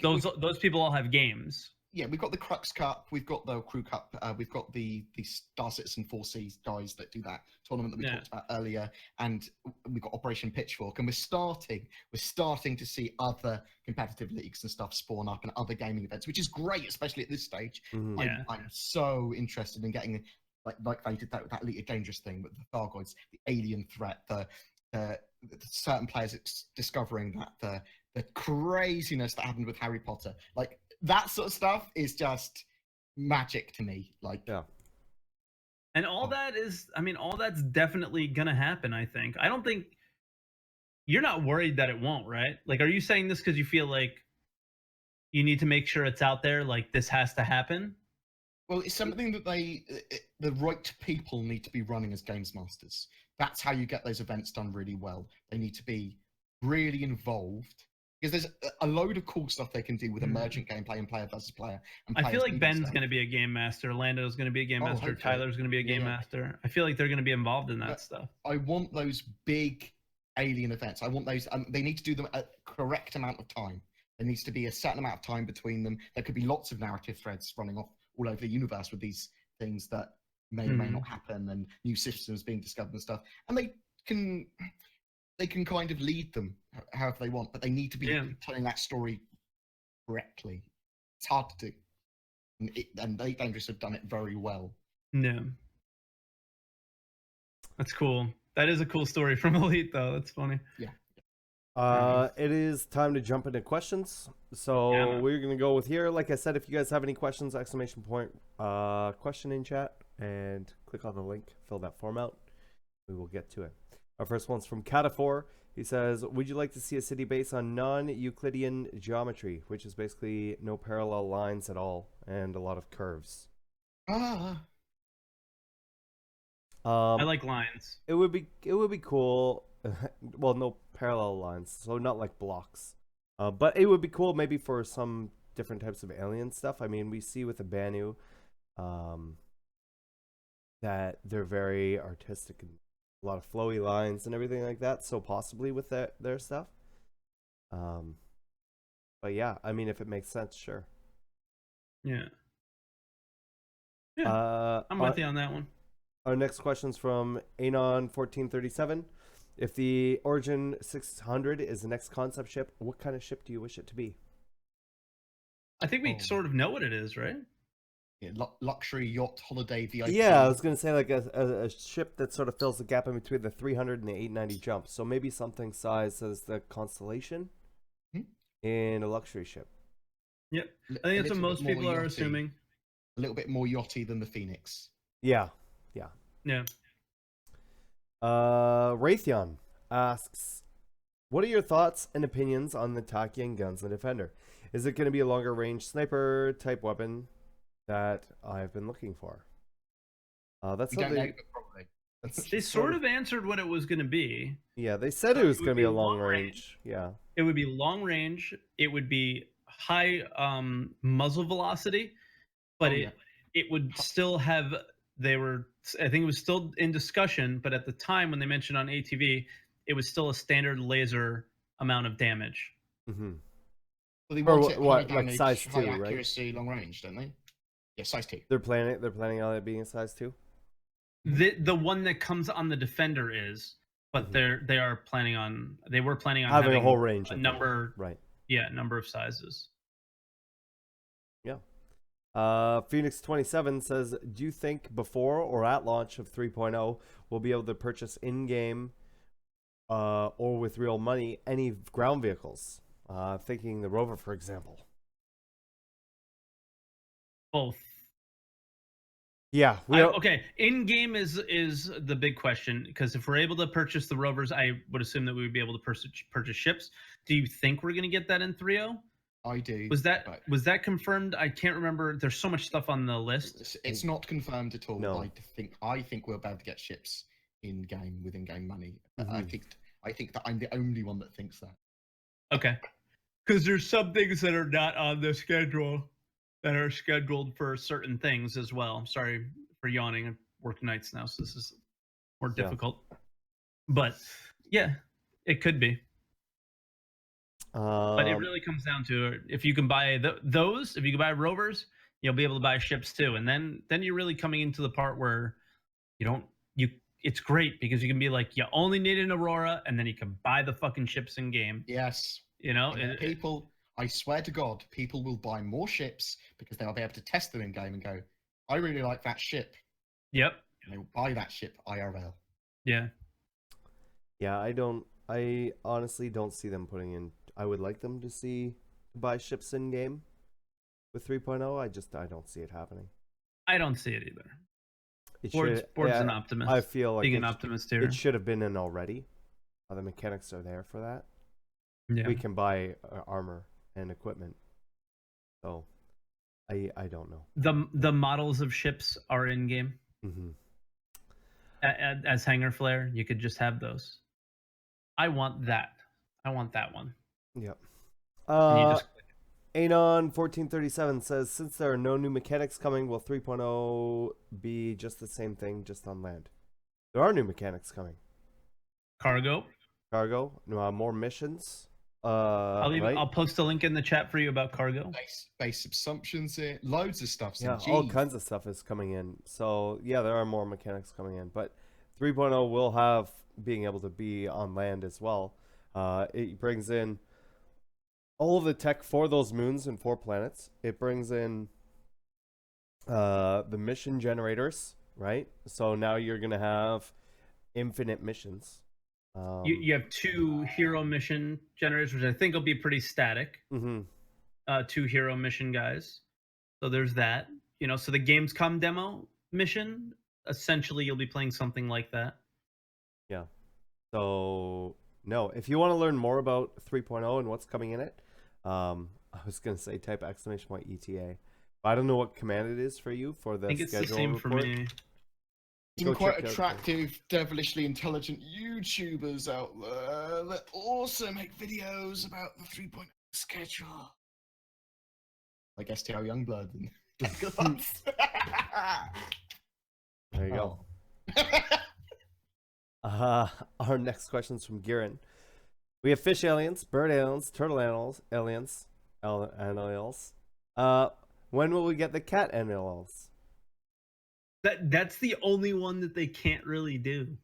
people all have games. Yeah, we've got the Crux Cup, we've got the Crew Cup, we've got the Star Citizen 4C guys that do that tournament that we talked about earlier, and we've got Operation Pitchfork, and we're starting to see other competitive leagues and stuff spawn up and other gaming events, which is great, especially at this stage. Mm-hmm. I'm so interested in getting like they did that with that Elite Dangerous thing with the Thargoids, the alien threat, the certain players discovering that the craziness that happened with Harry Potter, like that sort of stuff is just magic to me. Like, and all that's definitely gonna happen. I think. I don't think you're not worried that it won't, right? Like, are you saying this because you feel like you need to make sure it's out there? Like, this has to happen. Well, it's something that the right people need to be running as games masters. That's how you get those events done really well. They need to be really involved, because there's a load of cool stuff they can do with emergent gameplay and player versus player. And I feel like Ben's going to be a game master, Lando's going to be a game master, Tyler's going to be a game master. I feel like they're going to be involved in that stuff. I want those big alien events. I want those. They need to do them at a correct amount of time. There needs to be a certain amount of time between them. There could be lots of narrative threads running off all over the universe with these things that may or may not happen, and new systems being discovered and stuff. And they can kind of lead them however they want, but they need to be telling that story correctly. It's hard to do, and Elite Dangerous have done it very well. No, that's cool. That is a cool story from Elite, though. That's funny. Yeah. It is time to jump into questions. So we're going to go with here. Like I said, if you guys have any questions, exclamation point, question in chat, and click on the link, fill that form out. We will get to it. Our first one's from Catafor. He says, would you like to see a city based on non-Euclidean geometry, which is basically no parallel lines at all and a lot of curves? I like lines. It would be cool. Well, no parallel lines, so not like blocks. But it would be cool maybe for some different types of alien stuff. I mean, we see with the Banu that they're very artistic and a lot of flowy lines and everything like that. So possibly with their stuff. But yeah, I mean, if it makes sense, sure. Yeah. I'm with you on that one. Our next question's from Anon1437. If the Origin 600 is the next concept ship, what kind of ship do you wish it to be? I think we sort of know what it is, right? Yeah, luxury yacht holiday VIP. Yeah, I was going to say like a ship that sort of fills the gap in between the 300 and the 890 jump. So maybe something size as the Constellation in a luxury ship. Yep. I think that's what most people are assuming. A little bit more yachty than the Phoenix. Yeah. Raytheon asks, what are your thoughts and opinions on the Tachyon Guns and Defender? Is it going to be a longer range sniper type weapon that I've been looking for? That's something. They sort of answered what it was going to be. Yeah, they said it was going to be a long range. Yeah. It would be long range. It would be high muzzle velocity, but it would still have. I think it was still in discussion, but at the time when they mentioned on ATV, it was still a standard laser amount of damage. Well, they want it high damage, like size 2, high accuracy, right? Long range, don't they? Yeah, size 2. They're planning on it being a size 2. The one that comes on the Defender is, but they were planning on having a whole range, a number, right? Yeah, number of sizes. Yeah. Phoenix 27 says, do you think before or at launch of 3.0 we'll be able to purchase in-game or with real money any ground vehicles? Thinking the rover, for example. Both. Yeah. Okay. In-game is the big question, because if we're able to purchase the rovers, I would assume that we would be able to purchase ships. Do you think we're going to get that in 3.0? I do. Was that confirmed? I can't remember. There's so much stuff on the list. It's not confirmed at all. No. I think we're about to get ships in game with in-game money. I think that I'm the only one that thinks that. Okay. Because there's some things that are not on the schedule that are scheduled for certain things as well. I'm sorry for yawning. I work nights now, so this is more difficult. But yeah, it could be. But it really comes down to if you can buy those, if you can buy rovers, you'll be able to buy ships too. And then you're really coming into the part where it's great because you can be like, you only need an Aurora, and then you can buy the fucking ships in game. Yes. People, I swear to God, people will buy more ships because they'll be able to test them in game and go, I really like that ship. Yep. And they will buy that ship IRL. Yeah. Yeah, I honestly don't see them putting in. I would like them to buy ships in game with 3.0. I don't see it happening. I don't see it either. Board's an optimist. I feel like being an optimist here. It should have been in already. The mechanics are there for that. Yeah. We can buy armor and equipment. So, I don't know. The models of ships are in game. Mm-hmm. As hangar flare, you could just have those. I want that. I want that one. Yep. Anon1437 says, since there are no new mechanics coming, will 3.0 be just the same thing, just on land? There are new mechanics coming. Cargo, more missions. I'll post a link in the chat for you about cargo. Base assumptions here, loads of stuff. Yeah, all kinds of stuff is coming in. So yeah, there are more mechanics coming in, but 3.0 will have being able to be on land as well. It brings in all of the tech for those moons and 4 planets. It brings in the mission generators, right? So now you're gonna have infinite missions. You have 2 hero mission generators, which I think will be pretty static. 2 hero mission guys. So there's that. So the Gamescom demo mission, essentially you'll be playing something like that. Yeah. So no, if you want to learn more about 3.0 and what's coming in it, I was gonna say type !ETA. I don't know what command it is for you for the schedule. I think it's the same for me. Some quite attractive, devilishly intelligent YouTubers out there that also make videos about the 3.0 schedule. Like STL Youngblood and There you go. Our next question's from Giran. We have fish aliens, bird aliens, turtle aliens. When will we get the cat aliens? That's the only one that they can't really do.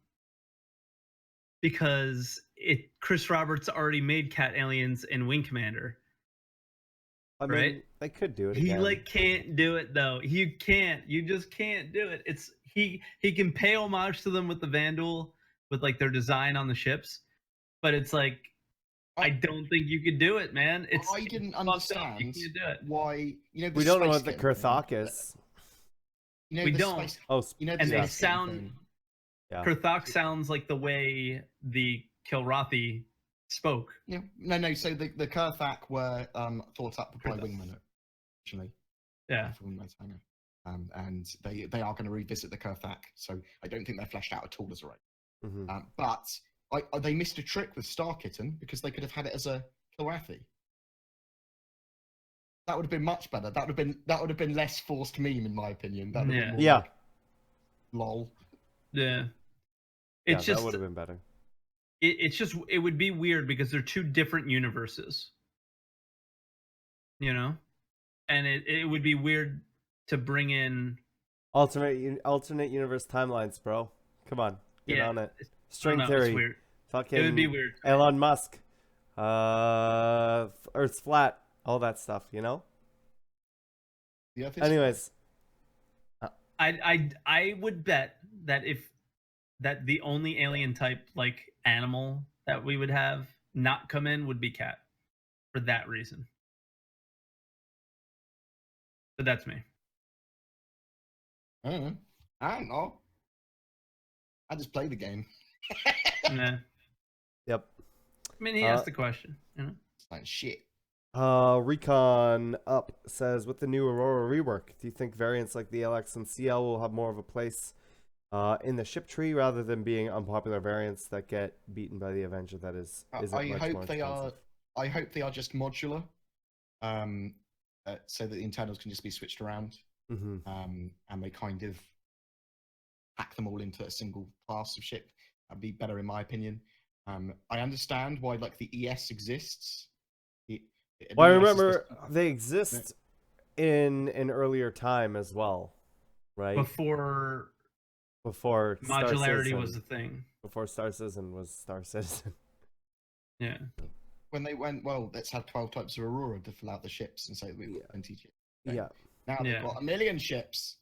Because Chris Roberts already made cat aliens in Wing Commander. I mean, they could do it again. He can't do it though. You can't. You just can't do it. It's he can pay homage to them with the Vandal, with like their design on the ships, but it's like I don't think you could do it, man. I didn't understand you can't do it. why. We don't know what the Kurthok is. We don't. And they sound. Yeah. Kurthok sounds like the way the Kilrathi spoke. Yeah. No. So the Kurthak were thought up by Wingman originally. Yeah. And they are going to revisit the Kurthak. So I don't think they're fleshed out at all as a race. Mm-hmm. But they missed a trick with Star Kitten because they could have had it as a Kilrathi. That would have been much better. That would have been less forced meme, in my opinion. That would have been more like, lol. Yeah. It's just that would have been better. It would be weird because they're two different universes. You know? And it would be weird to bring in alternate universe timelines, bro. Come on. Get on it. String theory. Weird. Fucking it would be weird. Elon Musk. Earth's flat. All that stuff, you know? Yeah, anyways. I would bet that that the only alien type like animal that we would have not come in would be cat. For that reason. But that's me. I don't know. I just play the game. Nah. Yep. I mean, he asked the question. You know? It's like shit. Recon Up says, with the new Aurora rework, do you think variants like the LX and CL will have more of a place in the ship tree rather than being unpopular variants that get beaten by the Avenger? That is I hope they are. I hope they are just modular, so that the internals can just be switched around, and they kind of pack them all into a single class of ship. That'd be better, in my opinion. I understand why like the ES exists. Well, I remember they exist in an earlier time as well, right? Before modularity was the thing. Before Star Citizen was Star Citizen. Yeah. When they went, well, let's have 12 types of Aurora to fill out the ships and say we've got 20 ships. Okay. Yeah. Now they've got 1 million ships.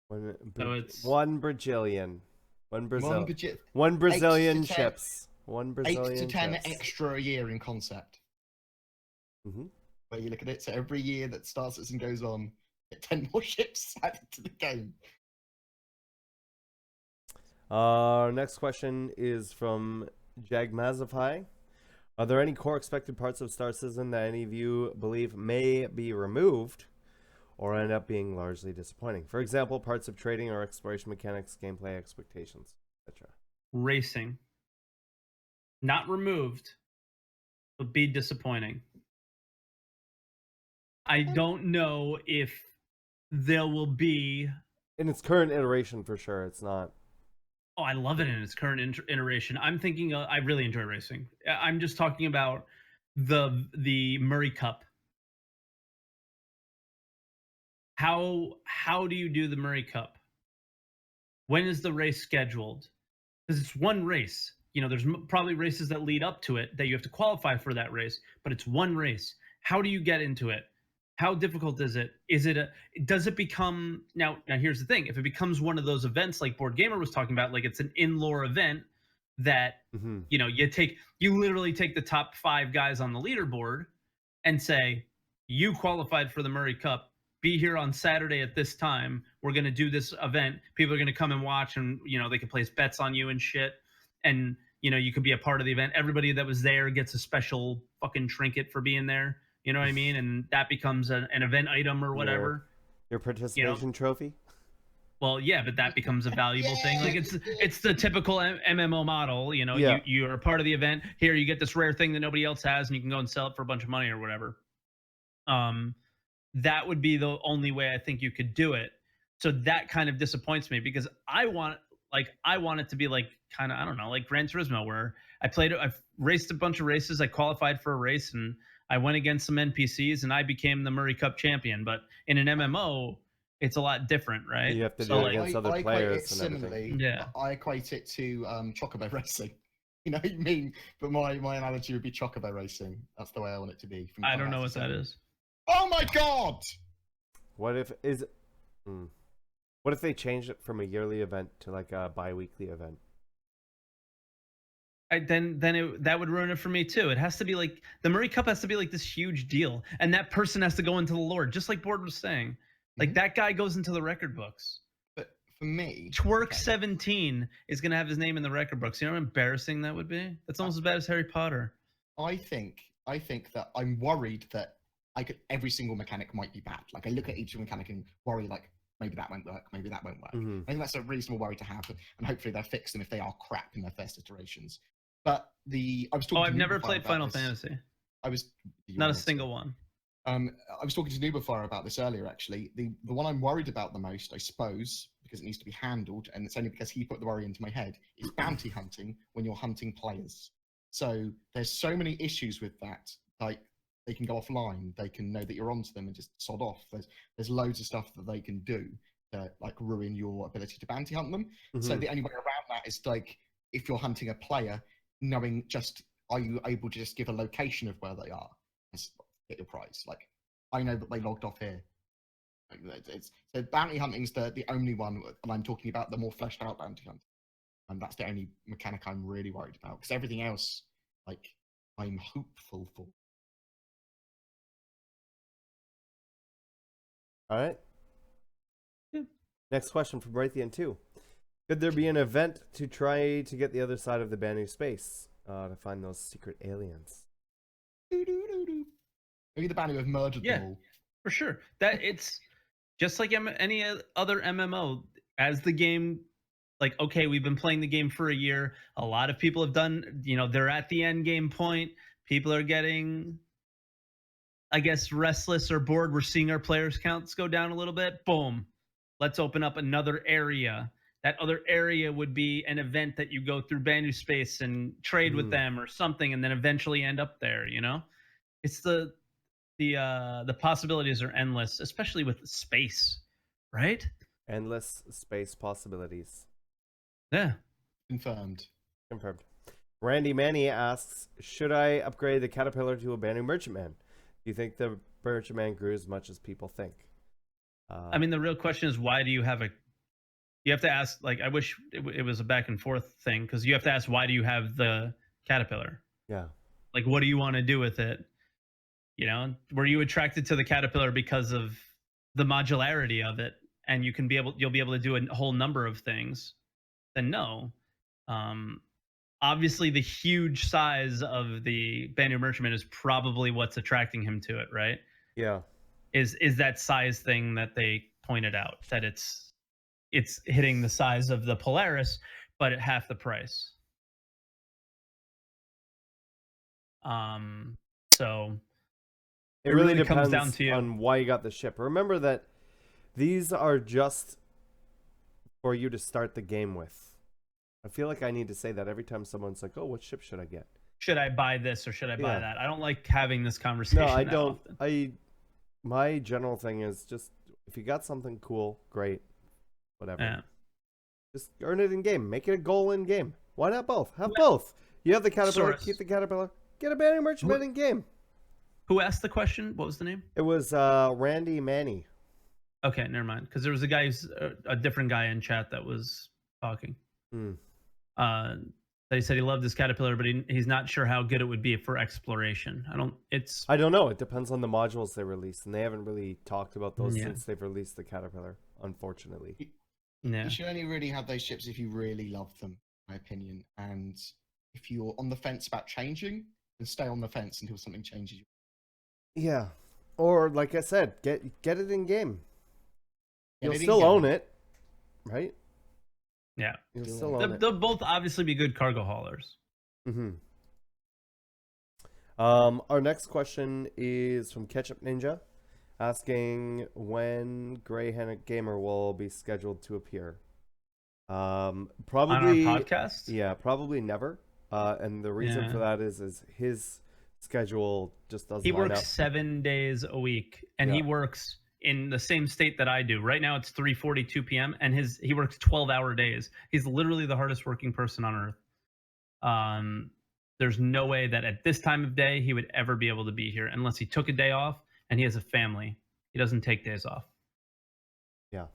One Brazilian. One Brazilian ships. 1 Brazilian 8 to 10 ships. extra a year in concept. Where you look at it, so every year that Star Citizen goes on, get 10 more ships added to the game. Our next question is from Jagmazafai. Are there any core expected parts of Star Citizen that any of you believe may be removed or end up being largely disappointing? For example, parts of trading or exploration mechanics, gameplay expectations, etc. Racing. Not removed, but be disappointing. I don't know if there will be... In its current iteration, for sure, it's not. Oh, I love it in its current iteration. I'm thinking I really enjoy racing. I'm just talking about the Murray Cup. How do you do the Murray Cup? When is the race scheduled? Because it's one race. You know, there's probably races that lead up to it that you have to qualify for that race, but it's one race. How do you get into it? How difficult is it? Does it become now here's the thing. If it becomes one of those events like BoredGamer was talking about, like it's an in-lore event that, you know, you literally take the top 5 guys on the leaderboard and say, you qualified for the Murray Cup, be here on Saturday at this time. We're going to do this event. People are going to come and watch, and, you know, they can place bets on you and shit. And, you know, you could be a part of the event. Everybody that was there gets a special fucking trinket for being there. You know what I mean? And that becomes an event item or whatever. Your participation trophy? Well, yeah, but that becomes a valuable thing. Like it's the typical MMO model. You know, you're a part of the event. Here, you get this rare thing that nobody else has, and you can go and sell it for a bunch of money or whatever. That would be the only way I think you could do it. So that kind of disappoints me because I want it to be like kind of, I don't know, like Gran Turismo, where I've raced a bunch of races, I qualified for a race, and I went against some NPCs, and I became the Murray Cup champion. But in an MMO, it's a lot different, right? You have to do it against other players and everything. Yeah, I equate it to Chocobo racing. You know what I mean? But my analogy would be Chocobo racing. That's the way I want it to be. I don't know what that is. Oh my god! What if they changed it from a yearly event to like a bi-weekly event? That would ruin it for me too. It has to be like the Murray Cup has to be like this huge deal, and that person has to go into the lore, just like Bored was saying. Like that guy goes into the record books. But for me, Twerk 17 is gonna have his name in the record books. You know how embarrassing that would be? That's almost as bad as Harry Potter. I think that I'm worried that every single mechanic might be bad. Like I look at each mechanic and worry like maybe that won't work, maybe that won't work. I think that's a reasonable worry to have, and hopefully they'll fix them if they are crap in their first iterations. But I was talking. I've never played Final Fantasy. Not a single one. I was talking to Nooberfire about this earlier, actually. The one I'm worried about the most, I suppose, because it needs to be handled, and it's only because he put the worry into my head, is bounty hunting when you're hunting players. So there's so many issues with that. Like they can go offline, they can know that you're onto them and just sod off. There's loads of stuff that they can do to like ruin your ability to bounty hunt them. So the only way around that is like if you're hunting a player, knowing just are you able to just give a location of where they are? Get your prize. Like I know that they logged off here. So bounty hunting's the only one, and I'm talking about the more fleshed out bounty hunting, and that's the only mechanic I'm really worried about because everything else, like I'm hopeful for. All right. Next question from Raytheon 2. Could there be an event to try to get the other side of the Banu space to find those secret aliens? Maybe the Banu have murdered them all. For sure. That it's just like any other MMO. As the game, like, okay, we've been playing the game for a year. A lot of people have done, they're at the end game point. People are getting, I guess, restless or bored. We're seeing our players counts go down a little bit. Boom. Let's open up another area. That other area would be an event that you go through Banu space and trade with them or something, and then eventually end up there. It's the possibilities are endless, especially with space, right? Endless space possibilities. Yeah. Confirmed. Randy Manny asks, should I upgrade the Caterpillar to a Banu Merchantman? Do you think the Merchantman grew as much as people think? I mean, the real question is, why do you have you have to ask, like, I wish it was a back and forth thing, because you have to ask, why do you have the Caterpillar? Yeah. Like, what do you want to do with it? Were you attracted to the Caterpillar because of the modularity of it, and you'll be able to do a whole number of things? Then no. Obviously, the huge size of the Banu Merchantman is probably what's attracting him to it, right? Yeah. Is that size thing that they pointed out, that it's hitting the size of the Polaris, but at half the price. So it really depends comes down to on why you got the ship. Remember that these are just for you to start the game with. I feel like I need to say that every time someone's like, oh, what ship should I get? Should I buy this or should I buy that? I don't like having this conversation. No, I don't. Often. My general thing is just, if you got something cool, great. Whatever. Yeah. Just earn it in game. Make it a goal in game. Why not both? Have both. You have the Caterpillar, keep the Caterpillar. Get a Banu Merchantman in game. Who asked the question? What was the name? It was Randy Manny. Okay, never mind. Because there was a different guy in chat that was talking. That he said he loved his Caterpillar, but he's not sure how good it would be for exploration. I don't know. It depends on the modules they release, and they haven't really talked about those since they've released the Caterpillar, unfortunately. Yeah. You should only really have those ships if you really love them, in my opinion. And if you're on the fence about changing, then stay on the fence until something changes. Yeah. Or, like I said, get it in game. You'll still own it. right? Yeah. You'll still own it. They'll both obviously be good cargo haulers. Mm-hmm. Our next question is from Ketchup Ninja, asking when Grey Gamer will be scheduled to appear. Probably on our podcast. Yeah, probably never. And the reason for that is his schedule just doesn't. He line works up. 7 days a week, and he works in the same state that I do. Right now, it's 3:42 p.m. and he works 12-hour days. He's literally the hardest working person on earth. There's no way that at this time of day he would ever be able to be here unless he took a day off, and he has a family. He doesn't take days off. Yeah.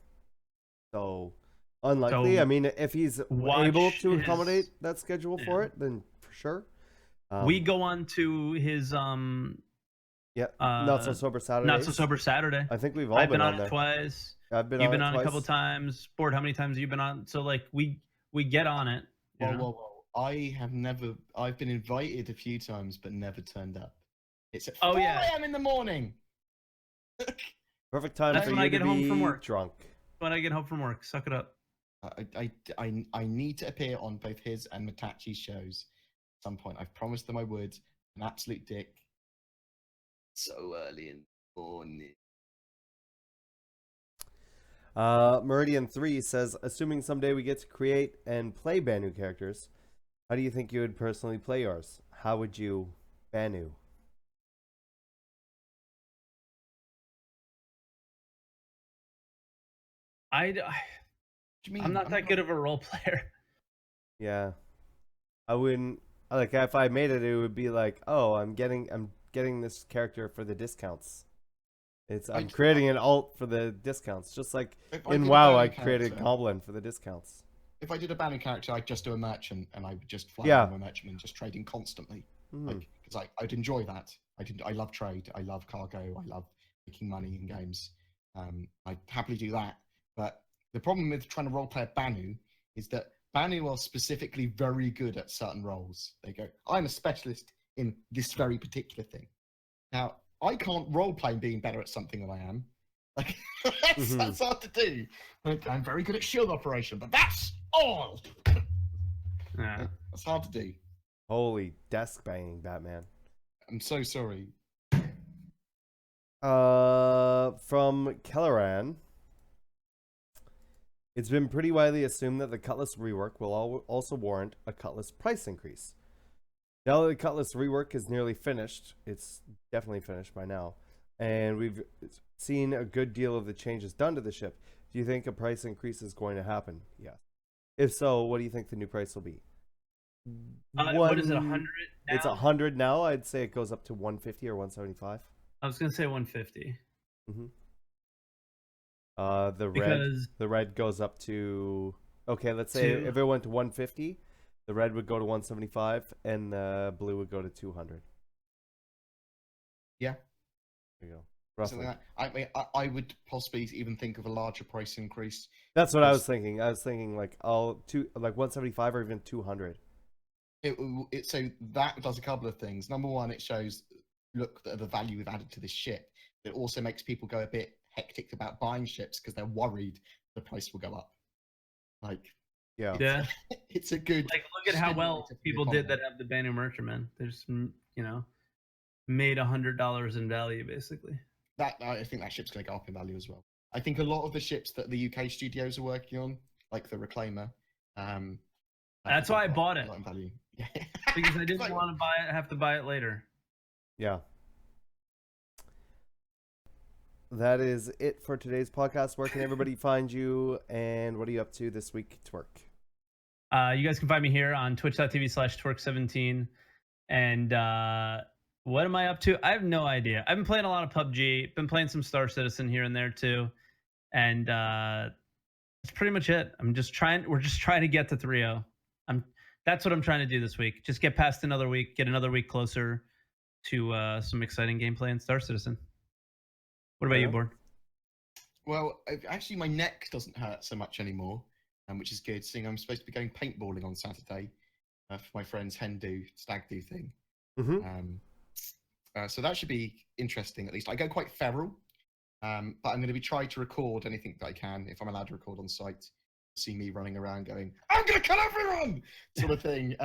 So unlikely. I mean, if he's able to accommodate that schedule for it, then for sure. We go on to his Not So Sober Saturday. Not So Sober Saturday. I think we've all been on it there twice. You've been on a couple times. Bored, how many times have you been on? So like we get on it. Whoa. I've been invited a few times but never turned up. It's at 4 a.m. in the morning. Perfect time That's for when you I get to home be from work. drunk. When I get home from work, suck it up. I need to appear on both his and Matachi's shows at some point. I've promised them I would. An absolute dick. So early in the morning. Meridian 3 says, assuming someday we get to create and play Banu characters, how do you think you would personally play yours? How would you Banu? I'm not that good of a role player. Yeah, I wouldn't. Like, if I made it, it would be like, oh, I'm getting this character for the discounts. I'm creating an alt for the discounts, just like in WoW, I created a goblin for the discounts. If I did a Banu character, I'd just do a merchant, and I would just fly around my merchant and just trading constantly. Because I'd enjoy that. I love trade. I love cargo. I love making money in games. I'd happily do that. But the problem with trying to roleplay a Banu is that Banu are specifically very good at certain roles. They go, I'm a specialist in this very particular thing. Now, I can't roleplay being better at something than I am. Like, that's hard to do. I'm very good at shield operation, but that's all. Yeah. That's hard to do. Holy desk banging, Batman. I'm so sorry. From Kelleran, it's been pretty widely assumed that the Cutlass rework will also warrant a Cutlass price increase. Now that the Cutlass rework is nearly finished, it's definitely finished by now, and we've seen a good deal of the changes done to the ship. Do you think a price increase is going to happen? Yes. If so, what do you think the new price will be? What is it, 100 now? It's 100 now. I'd say it goes up to 150 or 175. I was going to say 150. The red goes up to, okay, let's say if it went to 150, the red would go to 175 and the blue would go to 200. Yeah. There you go. Roughly. I would possibly even think of a larger price increase. That's what I was thinking. I was thinking like 175 or even 200. So that does a couple of things. Number one, it shows the value we've added to this ship. It also makes people go a bit hectic about buying ships because they're worried the price will go up. It's a good. Like, look at how well people did that have the Banu Merchantman. They just made $100 in value basically. I think that ship's going to go up in value as well. I think a lot of the ships that the UK studios are working on, like the Reclaimer, that's why I bought it. In value. Because I didn't want to have to buy it later. Yeah. That is it for today's podcast. Where can everybody find you, and what are you up to this week, Twerk? You guys can find me here on twitch.tv/twerk17. And what am I up to? I have no idea. I've been playing a lot of PUBG. Been playing some Star Citizen here and there too. And that's pretty much it. We're just trying to get to 3-0. That's what I'm trying to do this week. Just get past another week, get another week closer to some exciting gameplay in Star Citizen. What about you, Bored? Well, actually, my neck doesn't hurt so much anymore, which is good, seeing I'm supposed to be going paintballing on Saturday for my friend's hen do, stag do thing. So that should be interesting, at least. I go quite feral, but I'm going to be trying to record anything that I can, if I'm allowed to record on site. see me running around going, "I'm gonna kill everyone!" sort of thing.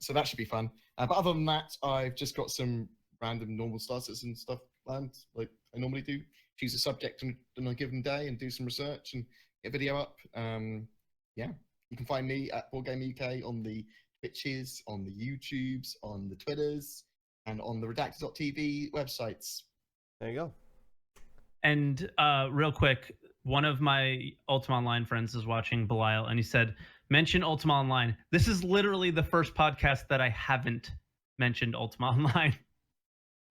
So that should be fun. But other than that, I've just got some random normal starters and stuff planned, like I normally do. Choose a subject on a given day and do some research and get a video up. Yeah, you can find me at BoredGamerUK on the Twitches, on the YouTubes, on the Twitters, and on the Redacted.tv websites. There you go. And real quick, one of my Ultima Online friends is watching Belial, and he said, mention Ultima Online. This is literally the first podcast that I haven't mentioned Ultima Online.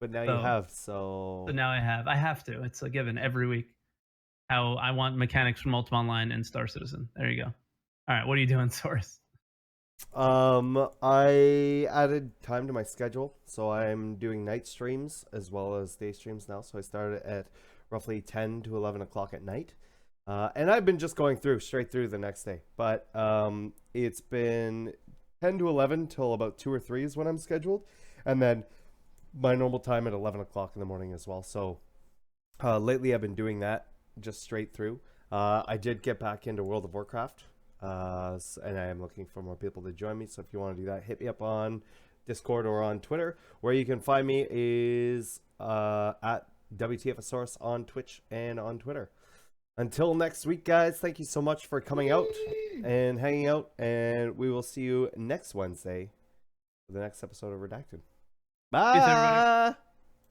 But now you have, so now I have. I have to. It's a given every week. How I want mechanics from Ultima Online and Star Citizen. There you go. All right, what are you doing, Source? I added time to my schedule, so I'm doing night streams as well as day streams now. So I started at roughly 10 to 11 o'clock at night, and I've been just going straight through the next day. But it's been 10 to 11 till about 2 or 3 is when I'm scheduled, and then my normal time at 11 o'clock in the morning as well. So lately I've been doing that just straight through. I did get back into World of Warcraft, and I am looking for more people to join me. So if you want to do that, hit me up on Discord or on Twitter. Where you can find me is at WTFOSAURUS on Twitch and on Twitter. Until next week, guys, thank you so much for coming out and hanging out, and we will see you next Wednesday for the next episode of Redacted. Bye. Peace, everybody.